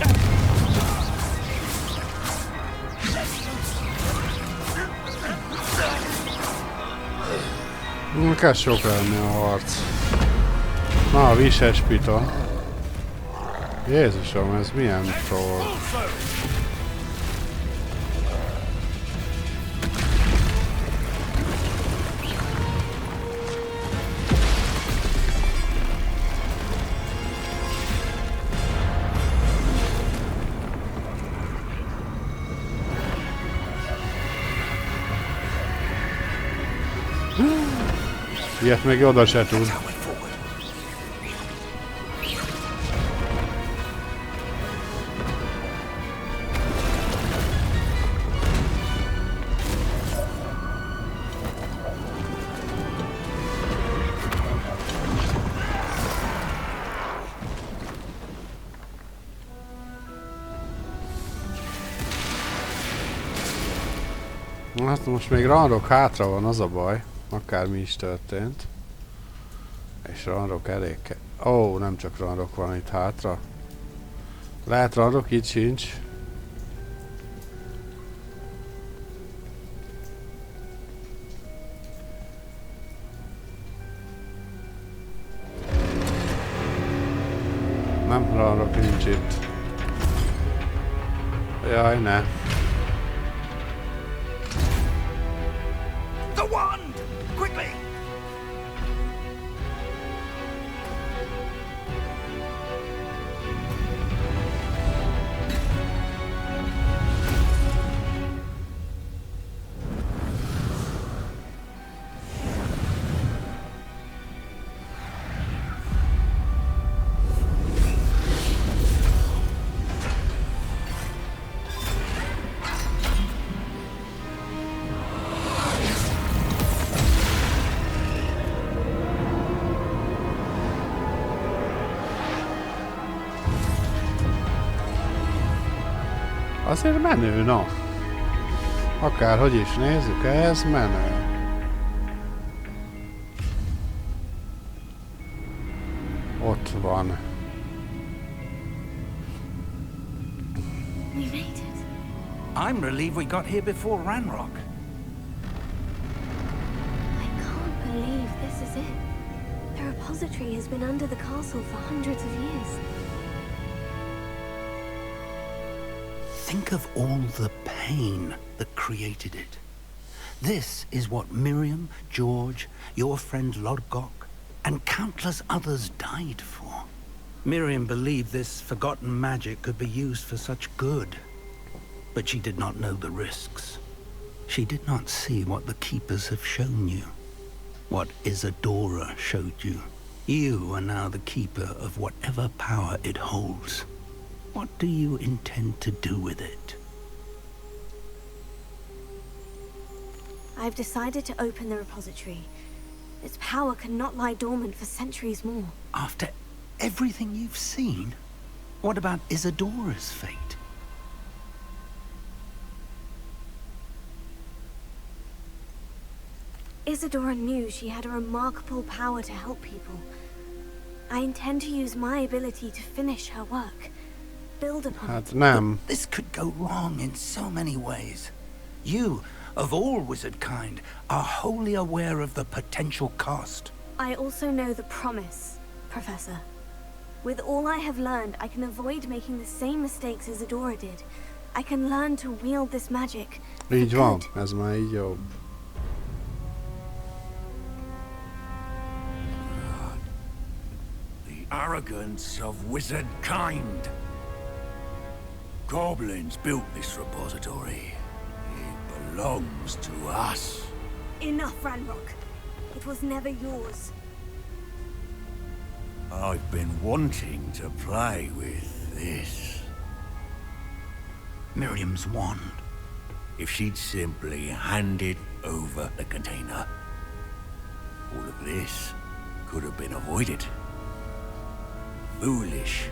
Kezd sok lenni a harc. Na, a vises pita. Jézusom, ez milyen troll. Ilyet még oda se tud. Hát most még Ranrock hátra van, az a baj. Akármi is történt. És Ranrock elég Ó, nem csak Ranrock van itt hátra. Lehet Ranrock itt sincs. Nem, Ranrock nincs itt. Jaj, ne. The wand! Quickly! Azért menő, na. Akárhogy is nézzük, ez menő. Ott van. We made it. I'm relieved we got here before Ranrock. I can't believe this is it. The repository has been under the castle for hundreds of years. Think of all the pain that created it. This is what Miriam, George, your friend Lodgok, and countless others died for. Miriam believed this forgotten magic could be used for such good, but she did not know the risks. She did not see what the Keepers have shown you, what Isadora showed you. You are now the Keeper of whatever power it holds. What do you intend to do with it? I've decided to open the repository. Its power cannot lie dormant for centuries more. After everything you've seen, what about Isadora's fate? Isadora knew she had a remarkable power to help people. I intend to use my ability to finish her work. Build upon it. But this could go wrong in so many ways. You, of all wizard kind, are wholly aware of the potential cost. I also know the promise, Professor. With all I have learned, I can avoid making the same mistakes Isadora did. I can learn to wield this magic. Így van, ez már így jó. Arrogance of wizard kind. Goblins built this repository. It belongs to us. Enough, Ranrock. It was never yours. I've been wanting to play with this. Miriam's wand. If she'd simply handed over the container, all of this could have been avoided. Foolish,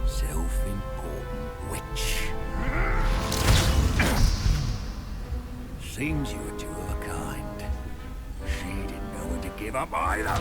self-important witch. Seems you were two of a kind. She didn't know when to give up either.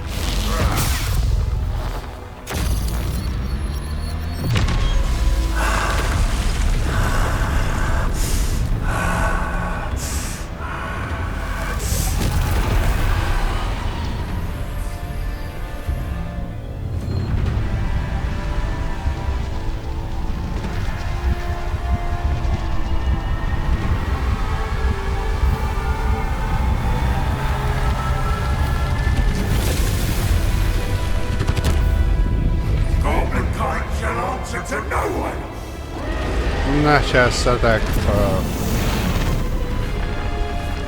Ne csesszetek fel.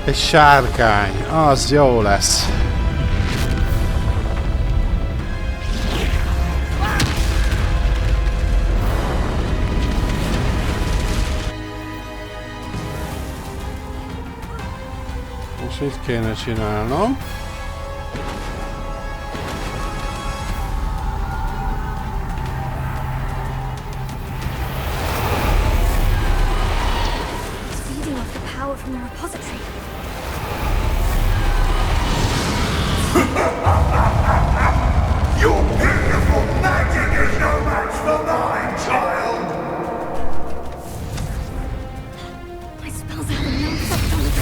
Egy sárkány, az jó lesz. Most mit kéne csinálnom? From the repository. Your beautiful magic is no match for mine, child! My spells have no effect on it.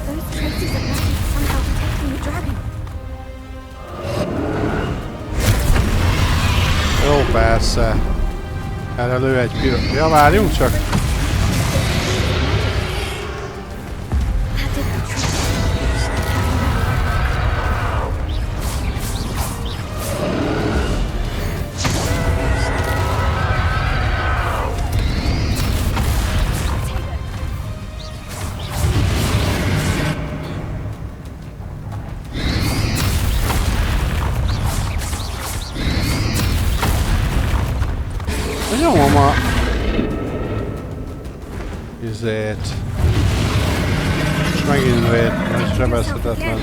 Those traces of magic are somehow protecting the dragon. Jó, persze. Erre lő egy piros. Ja, várjunk csak. Nyomom a... izét. És megint vagy sebezhetetlen.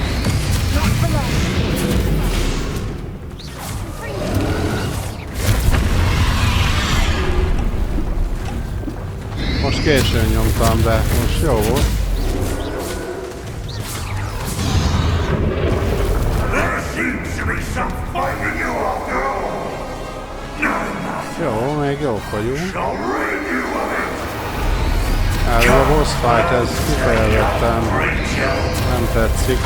Most későn nyomtam, de most jó volt. Jó, még jók vagyunk. Ez a boss fight, ez kifejezetten nem tetszik.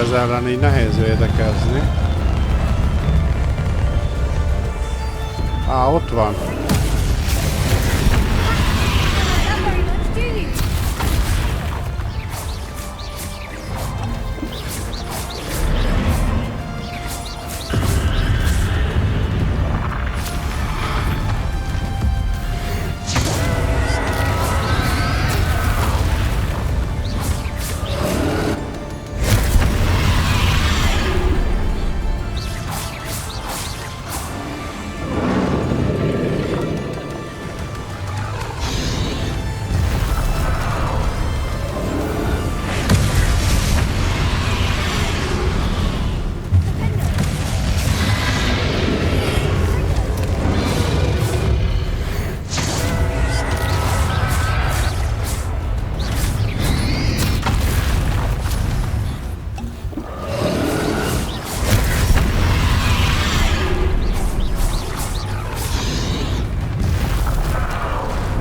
ez ellen így nehéz védekezni. Á, ott van.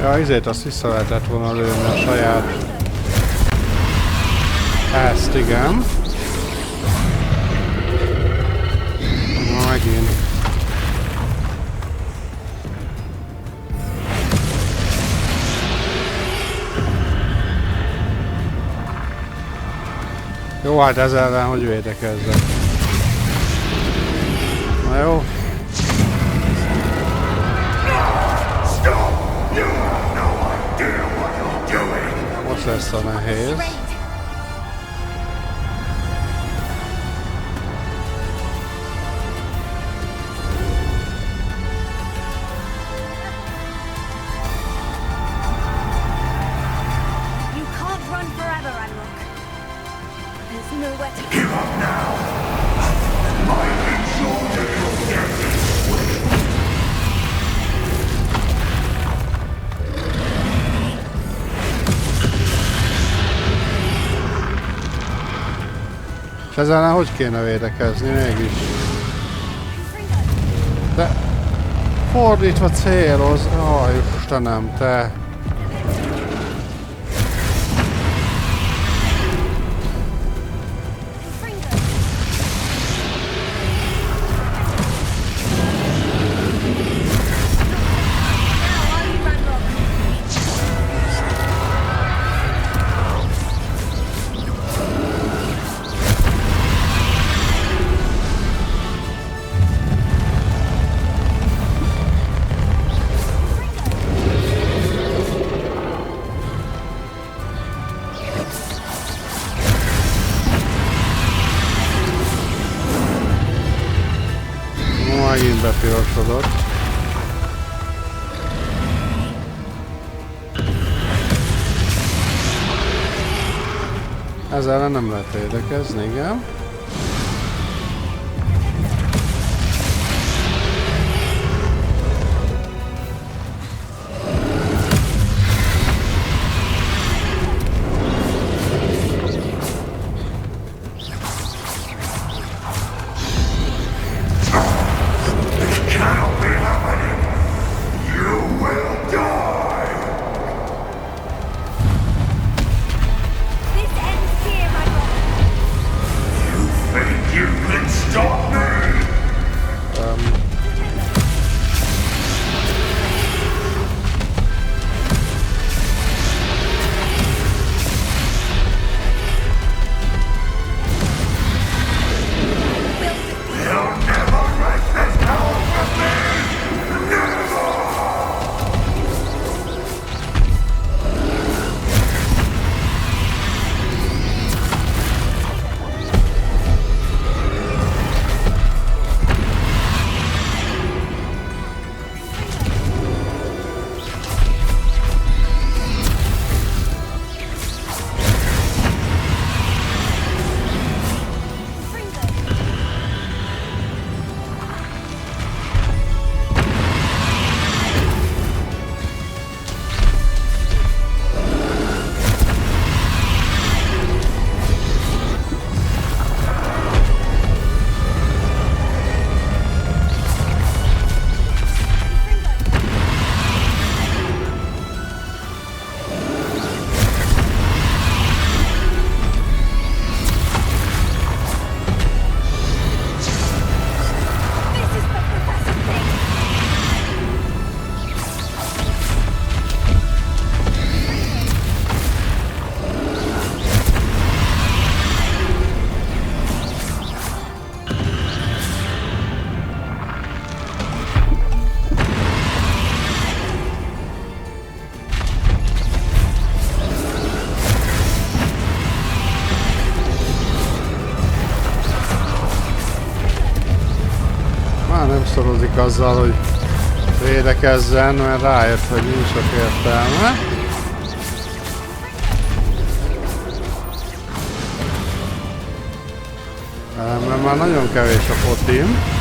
Ja, izét azt vissza lehetett volna lőni a saját... Ezt, igen. Na, megint. Jó, hát ez ellen hogy védekezzek. Na jó. Most lesz a nehéz. Ezzel ellen hogy kéne védekezni mégis? De fordítva céloz. Aj, Istenem, te. Megint bepirosodott. Ezzel nem lehet védekezni, igen. nem szorozik azzal, hogy védekezzen, mert rájött, hogy nincs sok értelme. Mert már nagyon kevés a potim.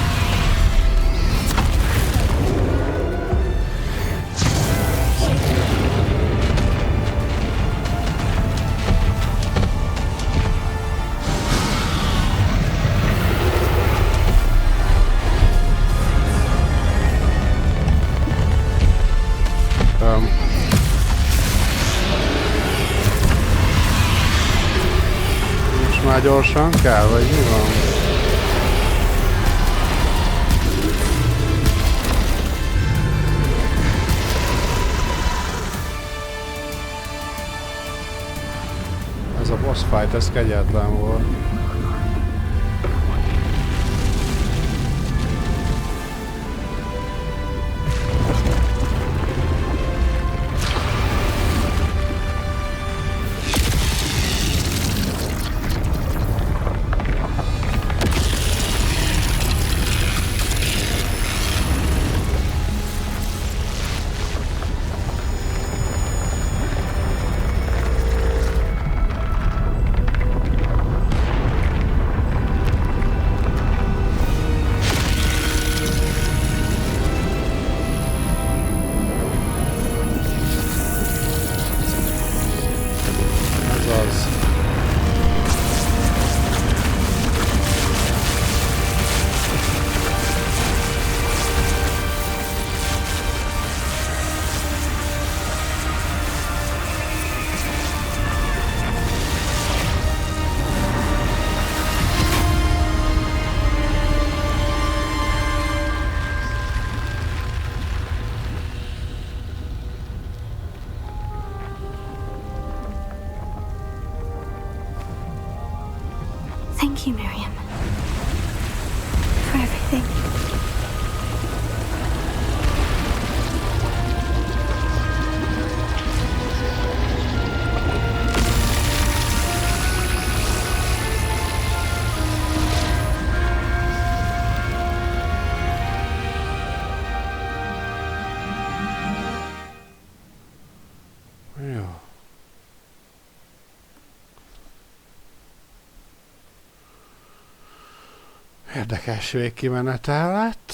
Most már gyorsan kell, vagy mi van? Ez a boss fight, ez kegyetlen volt. Thank you, Miriam, for everything. Érdekes végkimenetel lett.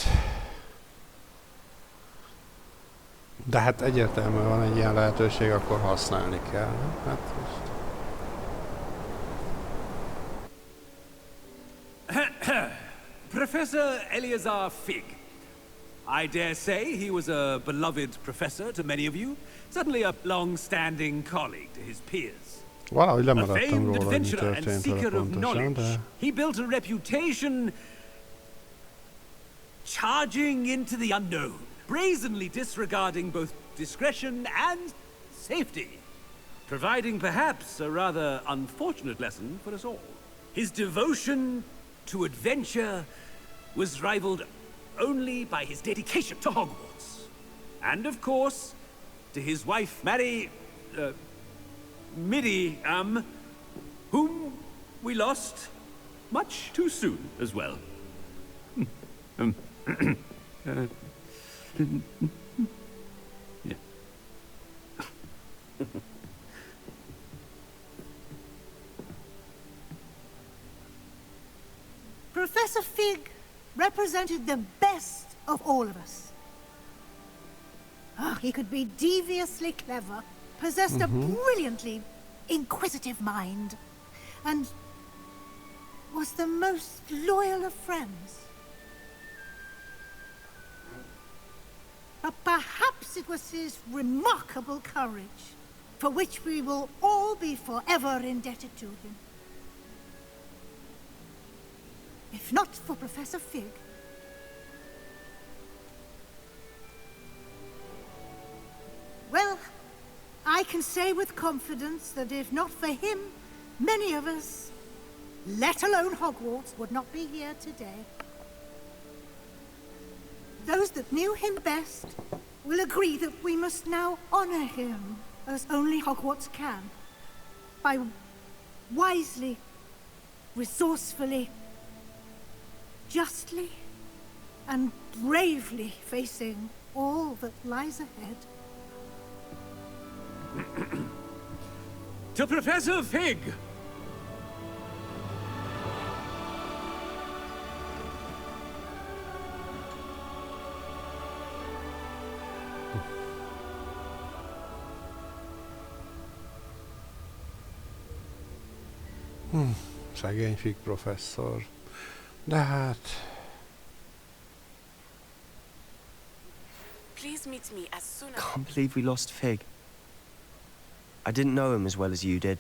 De hát egyértelműen van egy ilyen lehetőség, akkor használni kell. Hát most... Professor Eleazar Fig. I dare say he was a beloved professor to many of you, certainly a long-standing colleague to his peers. Valahogy A lemaradtam famed róla, hogy mi adventurer and történt vele seeker of pontosan, knowledge, de... he built a reputation charging into the unknown, brazenly disregarding both discretion and safety, providing perhaps a rather unfortunate lesson for us all. His devotion to adventure was rivaled only by his dedication to Hogwarts. And of course, to his wife, Midi, whom we lost much too soon as well. Yeah. Professor Fig represented the best of all of us. Oh, he could be deviously clever, possessed a brilliantly inquisitive mind, and was the most loyal of friends. But perhaps it was his remarkable courage, for which we will all be forever indebted to him. If not for Professor Fig, well, I can say with confidence that if not for him, many of us, let alone Hogwarts, would not be here today. Those that knew him best will agree that we must now honor him as only Hogwarts can, by wisely, resourcefully, justly, and bravely facing all that lies ahead. To Professor Fig! Szegény Fig professzor. De hát... Please meet me as soon as... Can't believe we lost Fig. I didn't know him as well as you did,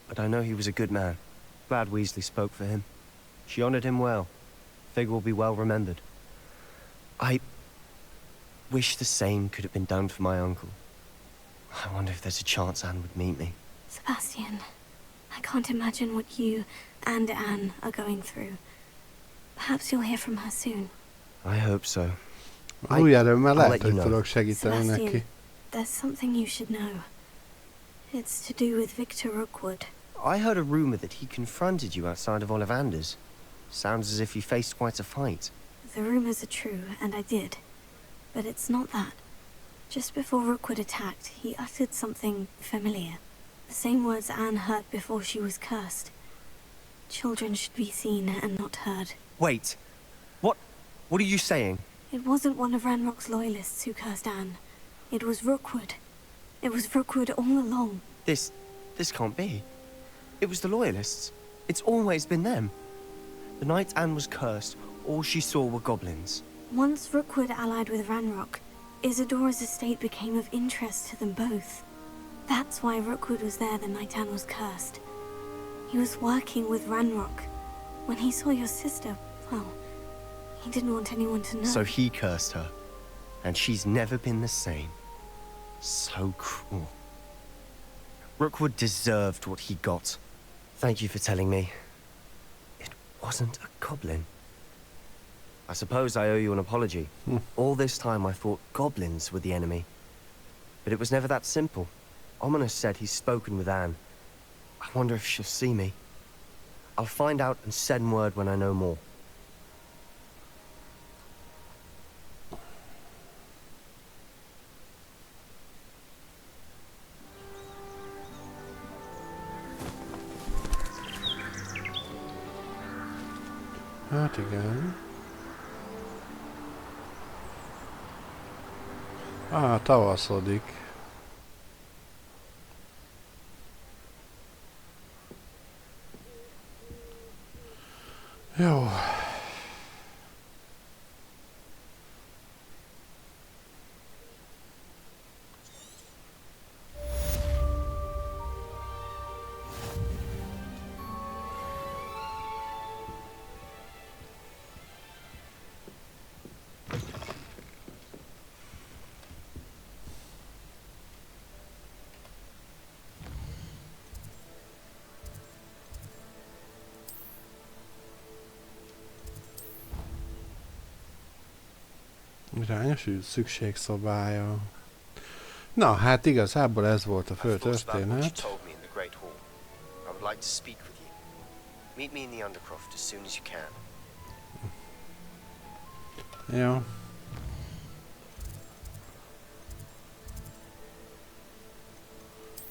but I know he was a good man. Glad Weasley spoke for him. She honored him well. Fig will be well remembered. I wish the same could have been done for my uncle. I wonder if there's a chance Anne would meet me. Sebastian, I can't imagine what you and Anne are going through. Perhaps you'll hear from her soon. I hope so. Új erőmmel lehet, hogy tudok segíteni neki. Sebastian, there's something you should know. It's to do with Victor Rookwood. I heard a rumor that he confronted you outside of Ollivander's. Sounds as if you faced quite a fight. The rumors are true, and I did. But it's not that. Just before Rookwood attacked, he uttered something familiar. The same words Anne heard before she was cursed. Children should be seen and not heard. Wait. What are you saying? It wasn't one of Ranrock's loyalists who cursed Anne. It was Rookwood. It was Rookwood all along. This can't be. It was the loyalists. It's always been them. The night Anne was cursed, all she saw were goblins. Once Rookwood allied with Ranrock, Isadora's estate became of interest to them both. That's why Rookwood was there the night Anne was cursed. He was working with Ranrock. When he saw your sister, well, he didn't want anyone to know. So he cursed her. And she's never been the same. So cruel. Rookwood deserved what he got. Thank you for telling me. It wasn't a goblin. I suppose I owe you an apology. All this time I thought goblins were the enemy. But it was never that simple. Ominous said he's spoken with Anne. I wonder if she'll see me. I'll find out and send word when I know more. Hát igen. Tavaszodik. Jó. Irányos szükségszobája. Na, hát igazából ez volt a fő történet. Jó.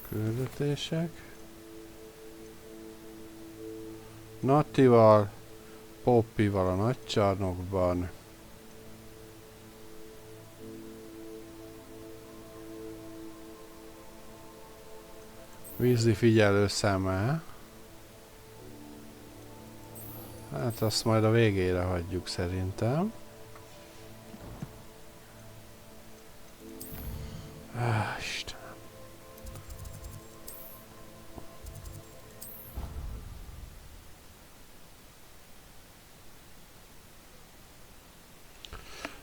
Küldetések. Nattival, Poppyval a nagycsarnokban. Weasley figyelő szeme. Hát azt majd a végére hagyjuk szerintem. Istenem.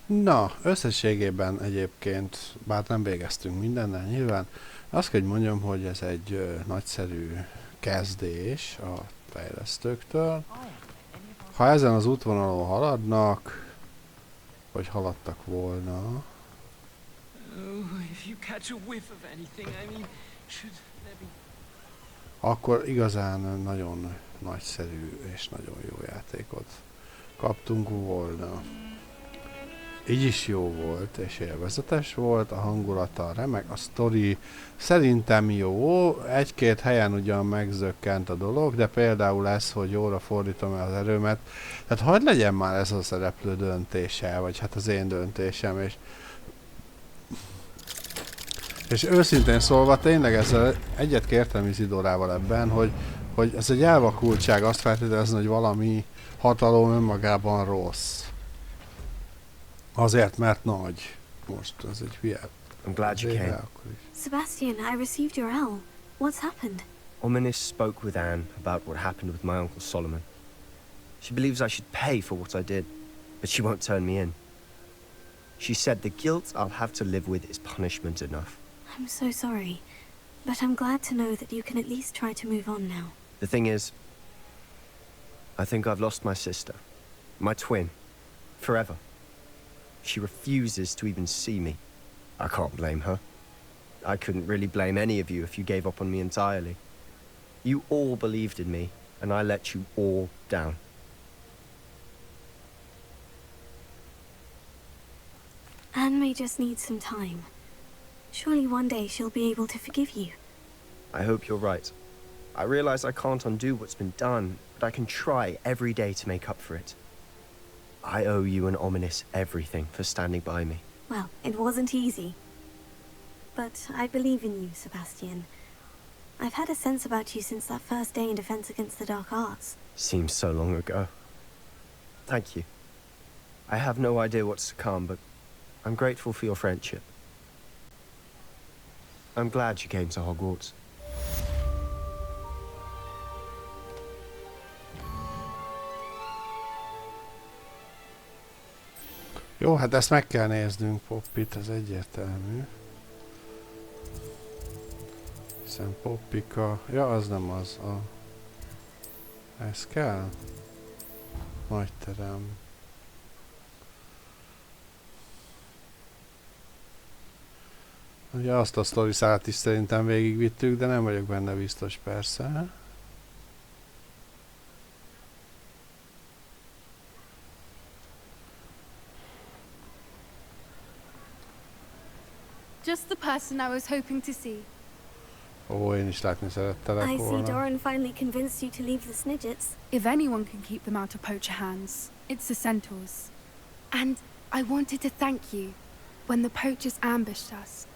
Na, összességében egyébként, bár nem végeztünk mindennel nyilván, azt kell, hogy mondjam, hogy ez egy nagyszerű kezdés a fejlesztőktől. Ha ezen az útvonalon haladnak, vagy haladtak volna, akkor igazán nagyon nagyszerű és nagyon jó játékot kaptunk volna. így is jó volt, és élvezetes volt, a hangulata remek, a sztori szerintem jó, egy-két helyen ugyan megzökkent a dolog, de például ez, hogy jóra fordítom el az erőmet, tehát hagyd legyen már ez a szereplő döntése, vagy hát az én döntésem, és őszintén szólva tényleg ezzel egyet kértem Isidorával ebben, hogy ez egy elvakultság azt feltételezni, hogy valami hatalom önmagában rossz. Azért, mert nagy. Most ez egy hülye. I'm glad you came. Sebastian, I received your L. What's happened? Ominis spoke with Anne about what happened with my Uncle Solomon. She believes I should pay for what I did, but she won't turn me in. She said the guilt I'll have to live with is punishment enough. I'm so sorry, but I'm glad to know that you can at least try to move on now. The thing is, I think I've lost my sister, my twin, forever. She refuses to even see me. I can't blame her. I couldn't really blame any of you if you gave up on me entirely. You all believed in me, and I let you all down. Anne may just need some time. Surely one day she'll be able to forgive you. I hope you're right. I realize I can't undo what's been done, but I can try every day to make up for it. I owe you and Ominis everything for standing by me. Well, it wasn't easy. But I believe in you, Sebastian. I've had a sense about you since that first day in Defense Against the Dark Arts. Seems so long ago. Thank you. I have no idea what's to come, but I'm grateful for your friendship. I'm glad you came to Hogwarts. Jó, hát ezt meg kell néznünk, Poppit, ez egyértelmű. Hiszen Poppika... Ja, az nem az. Ez kell? Nagy terem. Ugye azt a sztori szállat is szerintem végigvittük, de nem vagyok benne biztos persze. Just the person I was hoping to see. Ó, én is látni szerettelek I see volna. Doran finally convinced you to leave the Snidgets. If anyone can keep them out of poacher hands, it's the centaurs. And I wanted to thank you. When the poachers ambushed us,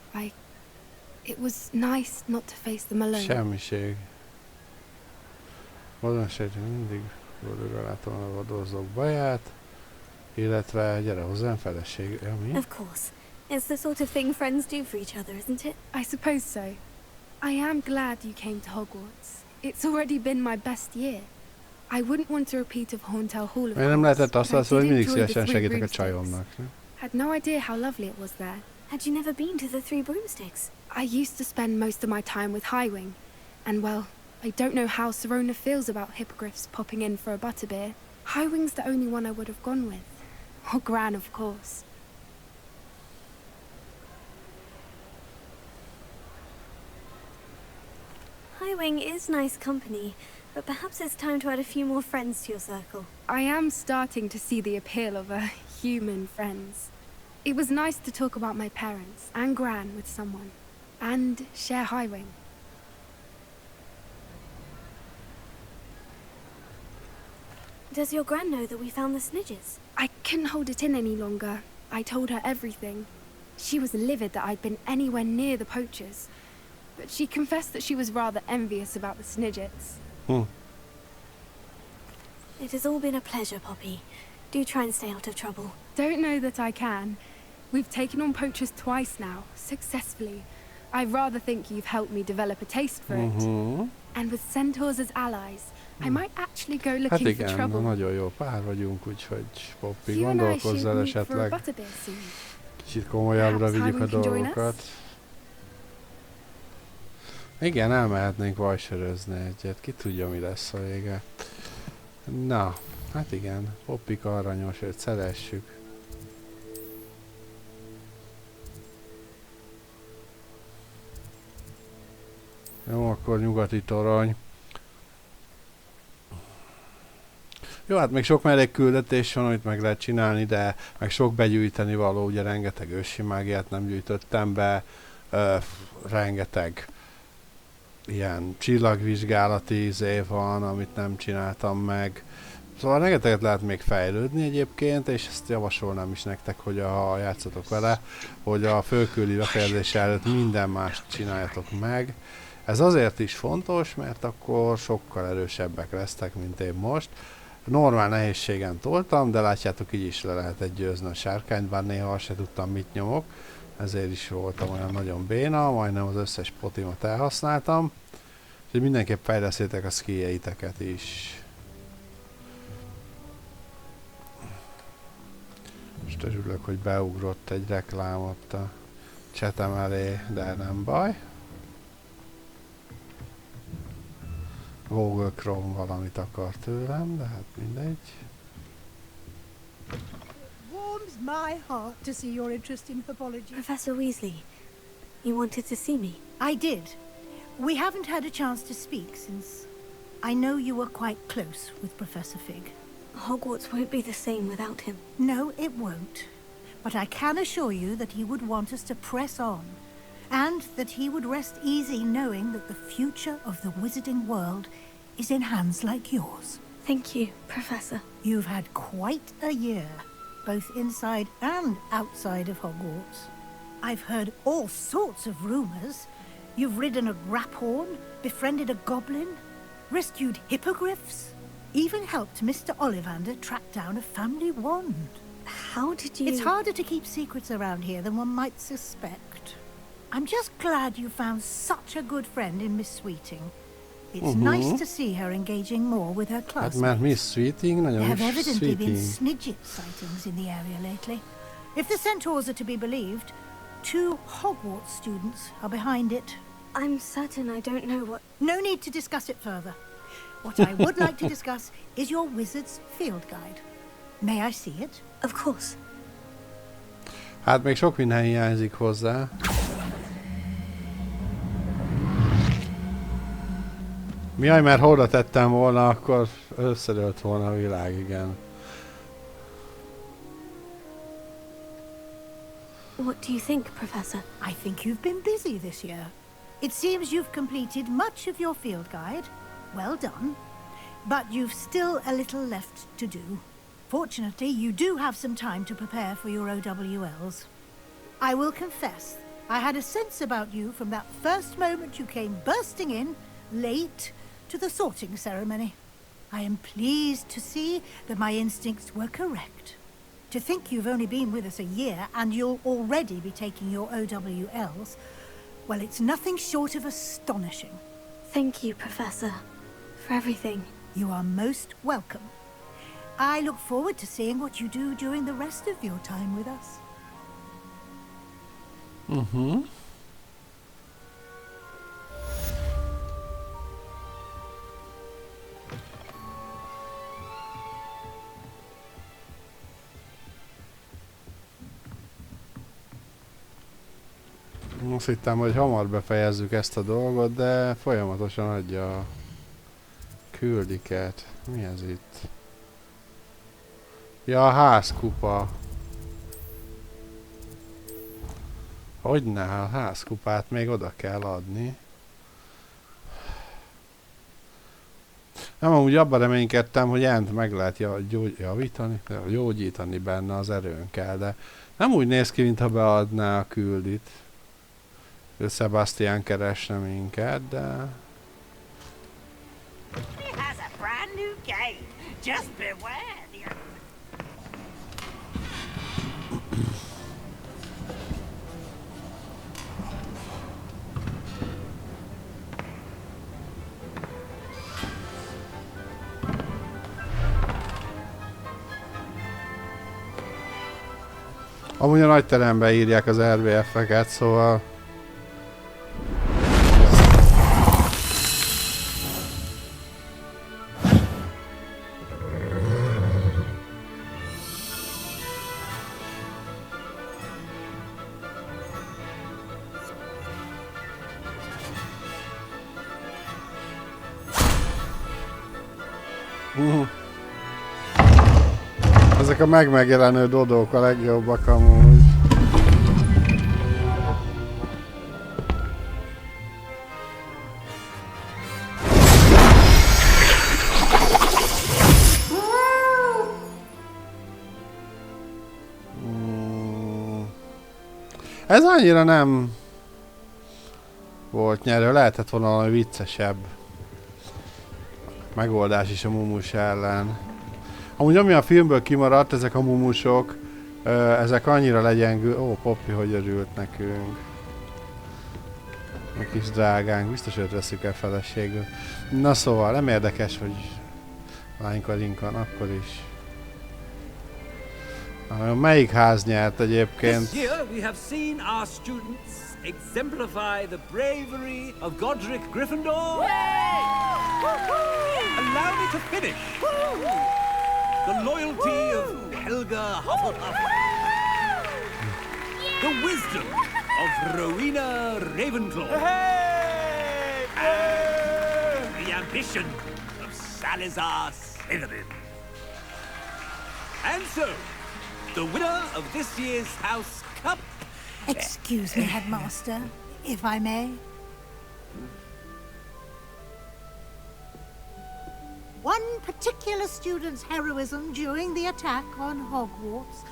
it was nice not to face them alone. Semmiség. Valószínűleg mindig boldogan látom a vadózók baját, illetve gyere hozzám feleség. Ja, mi? Of course. It's the sort of thing friends do for each other, isn't it? I suppose so. I am glad you came to Hogwarts. It's already been my best year. I wouldn't want to repeat of Horntail Hall of Én nem lehetett azt látszani, hogy mindig szívesen segítek a csajomnak. Had no idea how lovely it was there. Had you never been to the Three Broomsticks? I used to spend most of my time with Highwing. And well, I don't know how Sirona feels about hippogriffs popping in for a butterbeer. Highwing's the only one I would have gone with. Or Gran, of course. Highwing is nice company, but perhaps it's time to add a few more friends to your circle. I am starting to see the appeal of human friends. It was nice to talk about my parents and Gran with someone, and share Highwing. Does your Gran know that we found the Snidgets? I couldn't hold it in any longer. I told her everything. She was livid that I'd been anywhere near the poachers. But she confessed that she was rather envious about the Snidgets. It has all been a pleasure, Poppy. Do try and stay out of trouble. Don't know that I can. We've taken on poachers twice now, successfully. I rather think you've helped me develop a taste for it. And with centaurs as allies, I might actually go looking Hát for igen, trouble. nagyon jó pár vagyunk, úgyhogy Poppy, You and I gondolkozz should el meet for a esetleg butterbeer soon. kicsit komolyabbra Perhaps vigyük a Highwing can join dolgokat. Igen, elmehetnénk vajsörözni egyet, ki tudja mi lesz a vége. Na, hát igen, Poppika aranyos, őt szeressük. Jó, akkor nyugati torony. Jó, hát még sok mellékküldetés van, amit meg lehet csinálni, de meg sok begyűjteni való, ugye rengeteg ősi mágiát nem gyűjtöttem be, rengeteg ilyen csillagvizsgálati izé van, amit nem csináltam meg. Szóval rengeteget lehet még fejlődni egyébként, és ezt javasolnám is nektek, hogy ha játszatok vele, hogy a fölküldi befejezése előtt minden mást csináljatok meg. Ez azért is fontos, mert akkor sokkal erősebbek lesztek, mint én most. Normál nehézségen toltam, de látjátok, így is le lehetett győzni a sárkányt, bár néha azt se tudtam, mit nyomok. Ezért is voltam olyan nagyon béna, majdnem az összes potimat elhasználtam. Úgyhogy mindenképp fejlesztétek a skilljeiteket is. Most örülök, hogy beugrott egy reklámot a chatem elé, de nem baj. Google Chrome valamit akar tőlem, de hát mindegy. Warms my heart to see your interest in herbology. Professor Weasley, you wanted to see me? I did. We haven't had a chance to speak since I know you were quite close with Professor Fig. Hogwarts won't be the same without him. No, it won't. But I can assure you that he would want us to press on, and that he would rest easy knowing that the future of the wizarding world is in hands like yours. Thank you, Professor. You've had quite a year, both inside and outside of Hogwarts. I've heard all sorts of rumors. You've ridden a graphorn, befriended a goblin, rescued hippogriffs, even helped Mr. Ollivander track down a family wand. How did you... It's harder to keep secrets around here than one might suspect. I'm just glad you found such a good friend in Miss Sweeting. It's nice to see her engaging more with her classmates. Hát mert Miss Sweeting nagyon There have is evidently been Sweeting. snidget sightings in the area lately. If the centaurs are to be believed, 2 Hogwarts students are behind it. I'm certain I don't know what... No need to discuss it further. What I would like to discuss is your wizard's field guide. May I see it? Of course. Hát még sok minden hiányzik hozzá. Miaj, mert ha oda tettem volna, akkor összedőlt volna a világ, igen. What do you think, Professor? I think you've been busy this year. It seems you've completed much of your field guide. Well done. But you've still a little left to do. Fortunately, you do have some time to prepare for your OWLs. I will confess, I had a sense about you from that first moment you came bursting in, late, to the sorting ceremony. I am pleased to see that my instincts were correct. To think you've only been with us a year and you'll already be taking your OWLs, well, it's nothing short of astonishing. Thank you, Professor, for everything. You are most welcome. I look forward to seeing what you do during the rest of your time with us. Azt hittem, hogy hamar befejezzük ezt a dolgot, de folyamatosan adja a küldiket. Mi ez itt? Ja, a házkupa. Hogyne, a házkupát még oda kell adni. Nem, amúgy abban reménykedtem, hogy Ent meg lehet javítani, gyógyítani benne az erőnkkel, de nem úgy néz ki, mintha beadná a küldit. Sebastian keresne minket, de... He has a brand new game. Just beware the... Amúgy a nagy teremben írják az RBF-eket, szóval... Ezek a megjelenő dodók a legjobbak amúgy. Ez annyira nem volt nyerő, lehetett volna valami viccesebb megoldás is a mumus ellen. Amúgy ami a filmből kimaradt, ezek a mumusok, ezek annyira legyengül... Ó, Poppy, hogy örült nekünk. A kis drágánk, biztos őt veszük el feleségül. Na szóval, nem érdekes, hogy lánykarink van, akkor is. Melyik ház nyert egyébként? This year we have seen our students exemplify the bravery of Godric Gryffindor. Allow me to finish. The loyalty of Helga Hufflepuff. The wisdom of Rowena Ravenclaw. And the ambition of Salazar Slytherin. And so, the winner of this year's House Cup... Excuse me, Headmaster, if I may. One particular student's heroism during the attack on Hogwarts,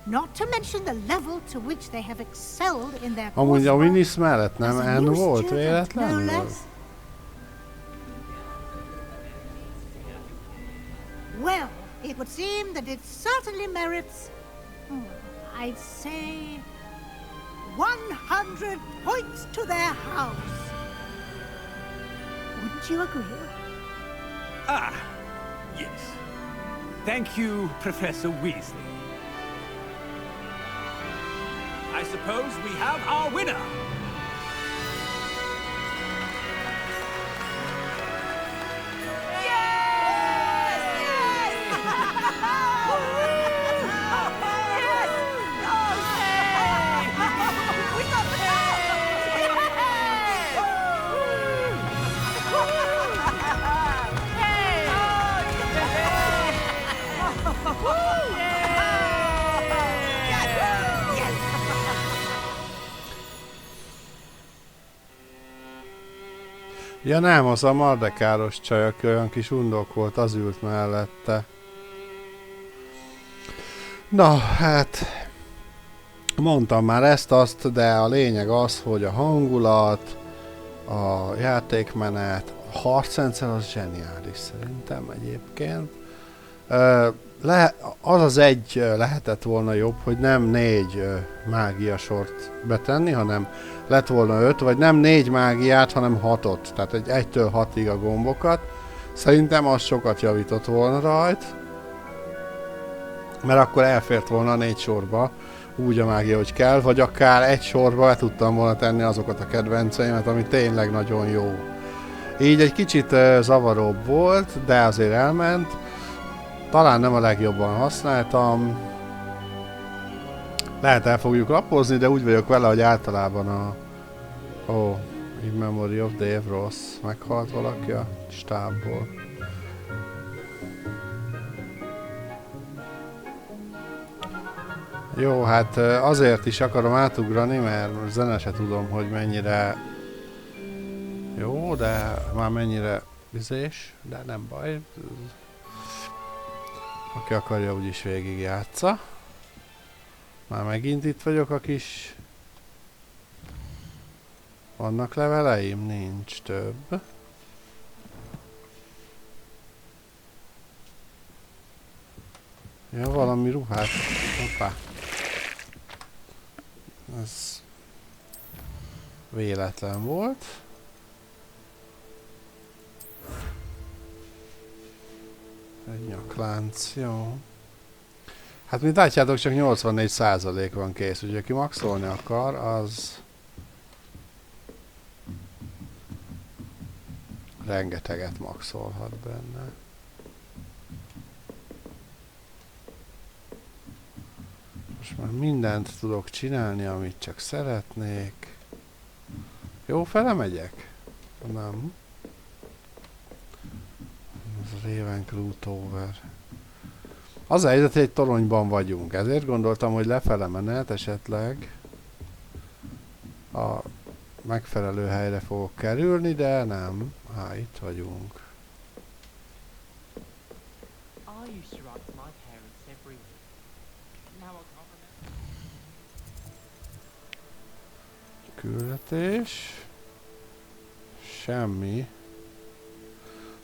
not to mention the level to which they have excelled in their Amúgy a coursework, Winnis mellett nem as a N new volt student, véletlenül? no less. Well, it would seem that it certainly merits, I'd say, 100 points to their house. Wouldn't you agree? Ah, yes. Thank you, Professor Weasley. I suppose we have our winner. Ja nem, az a mardekáros csaj, aki olyan kis undok volt, az ült mellette. Na, hát... Mondtam már ezt-azt, de a lényeg az, hogy a hangulat, a játékmenet, a harcrendszer az zseniális szerintem egyébként. Az egy lehetett volna jobb, hogy nem 4 mágiasort betenni, hanem lett volna 5, vagy nem 4 mágiát, hanem 6-ot. Tehát egy 1-től 6-ig a gombokat. Szerintem az sokat javított volna rajt. Mert akkor elfért volna 4 sorba, úgy a mágia, hogy kell, vagy akár egy sorba be tudtam volna tenni azokat a kedvenceimet, ami tényleg nagyon jó. Így egy kicsit zavaróbb volt, de azért elment. Talán nem a legjobban használtam. Lehet el fogjuk lapozni, de úgy vagyok vele, hogy általában a... In Memory of Dave Ross. Meghalt valaki a stábból. Jó, hát azért is akarom átugrani, mert zene se tudom, hogy mennyire jó, de már mennyire vizés, de nem baj. Aki akarja, úgyis végig játsza. Már megint itt vagyok a kis... Vannak leveleim? Nincs több. Ja, valami ruhát. Hoppá. Ez... véletlen volt. Egy nyaklánc, jó. Hát mint látjátok, csak 84% van kész, úgyhogy aki maxolni akar, az... rengeteget maxolhat benne. Most már mindent tudok csinálni, amit csak szeretnék. Jó, fele megyek? Nem. Ez a Ravenclaw Tower. Az a helyzet, hogy egy toronyban vagyunk, ezért gondoltam, hogy lefele menet esetleg a megfelelő helyre fogok kerülni, de nem. Itt vagyunk. Küldetés. Semmi.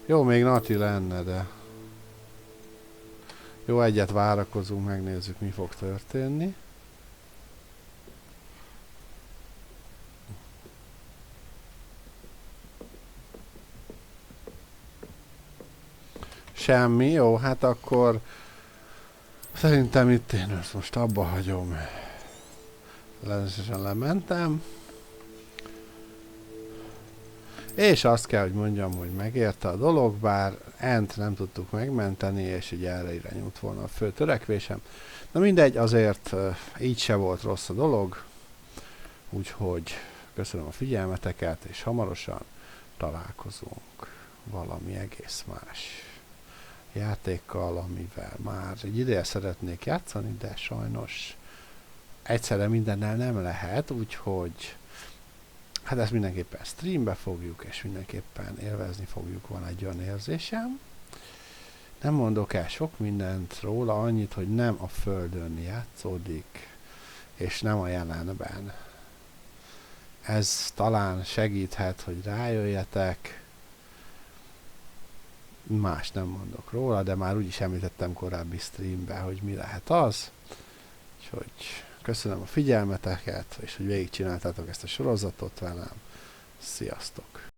Jó, még Nati lenne, de... Jó, egyet várakozunk, megnézzük, mi fog történni. Semmi, jó, hát akkor... Szerintem itt én ezt most abba hagyom. Lenesen lementem. És azt kell, hogy mondjam, hogy megérte a dolog, bár Ent nem tudtuk megmenteni, és így erre irányult volna a fő törekvésem. Na mindegy, azért így se volt rossz a dolog, úgyhogy köszönöm a figyelmeteket, és hamarosan találkozunk valami egész más játékkal, amivel már egy ideje szeretnék játszani, de sajnos egyszerre mindennel nem lehet, úgyhogy hát ezt mindenképpen streambe fogjuk, és mindenképpen élvezni fogjuk, van egy olyan érzésem. Nem mondok el sok mindent róla, annyit, hogy nem a Földön játszódik, és nem a jelenben. Ez talán segíthet, hogy rájöjjetek. Más nem mondok róla, de már úgyis említettem korábbi streamben, hogy mi lehet az. Úgyhogy köszönöm a figyelmeteket, és hogy végigcsináltátok ezt a sorozatot velem. Sziasztok!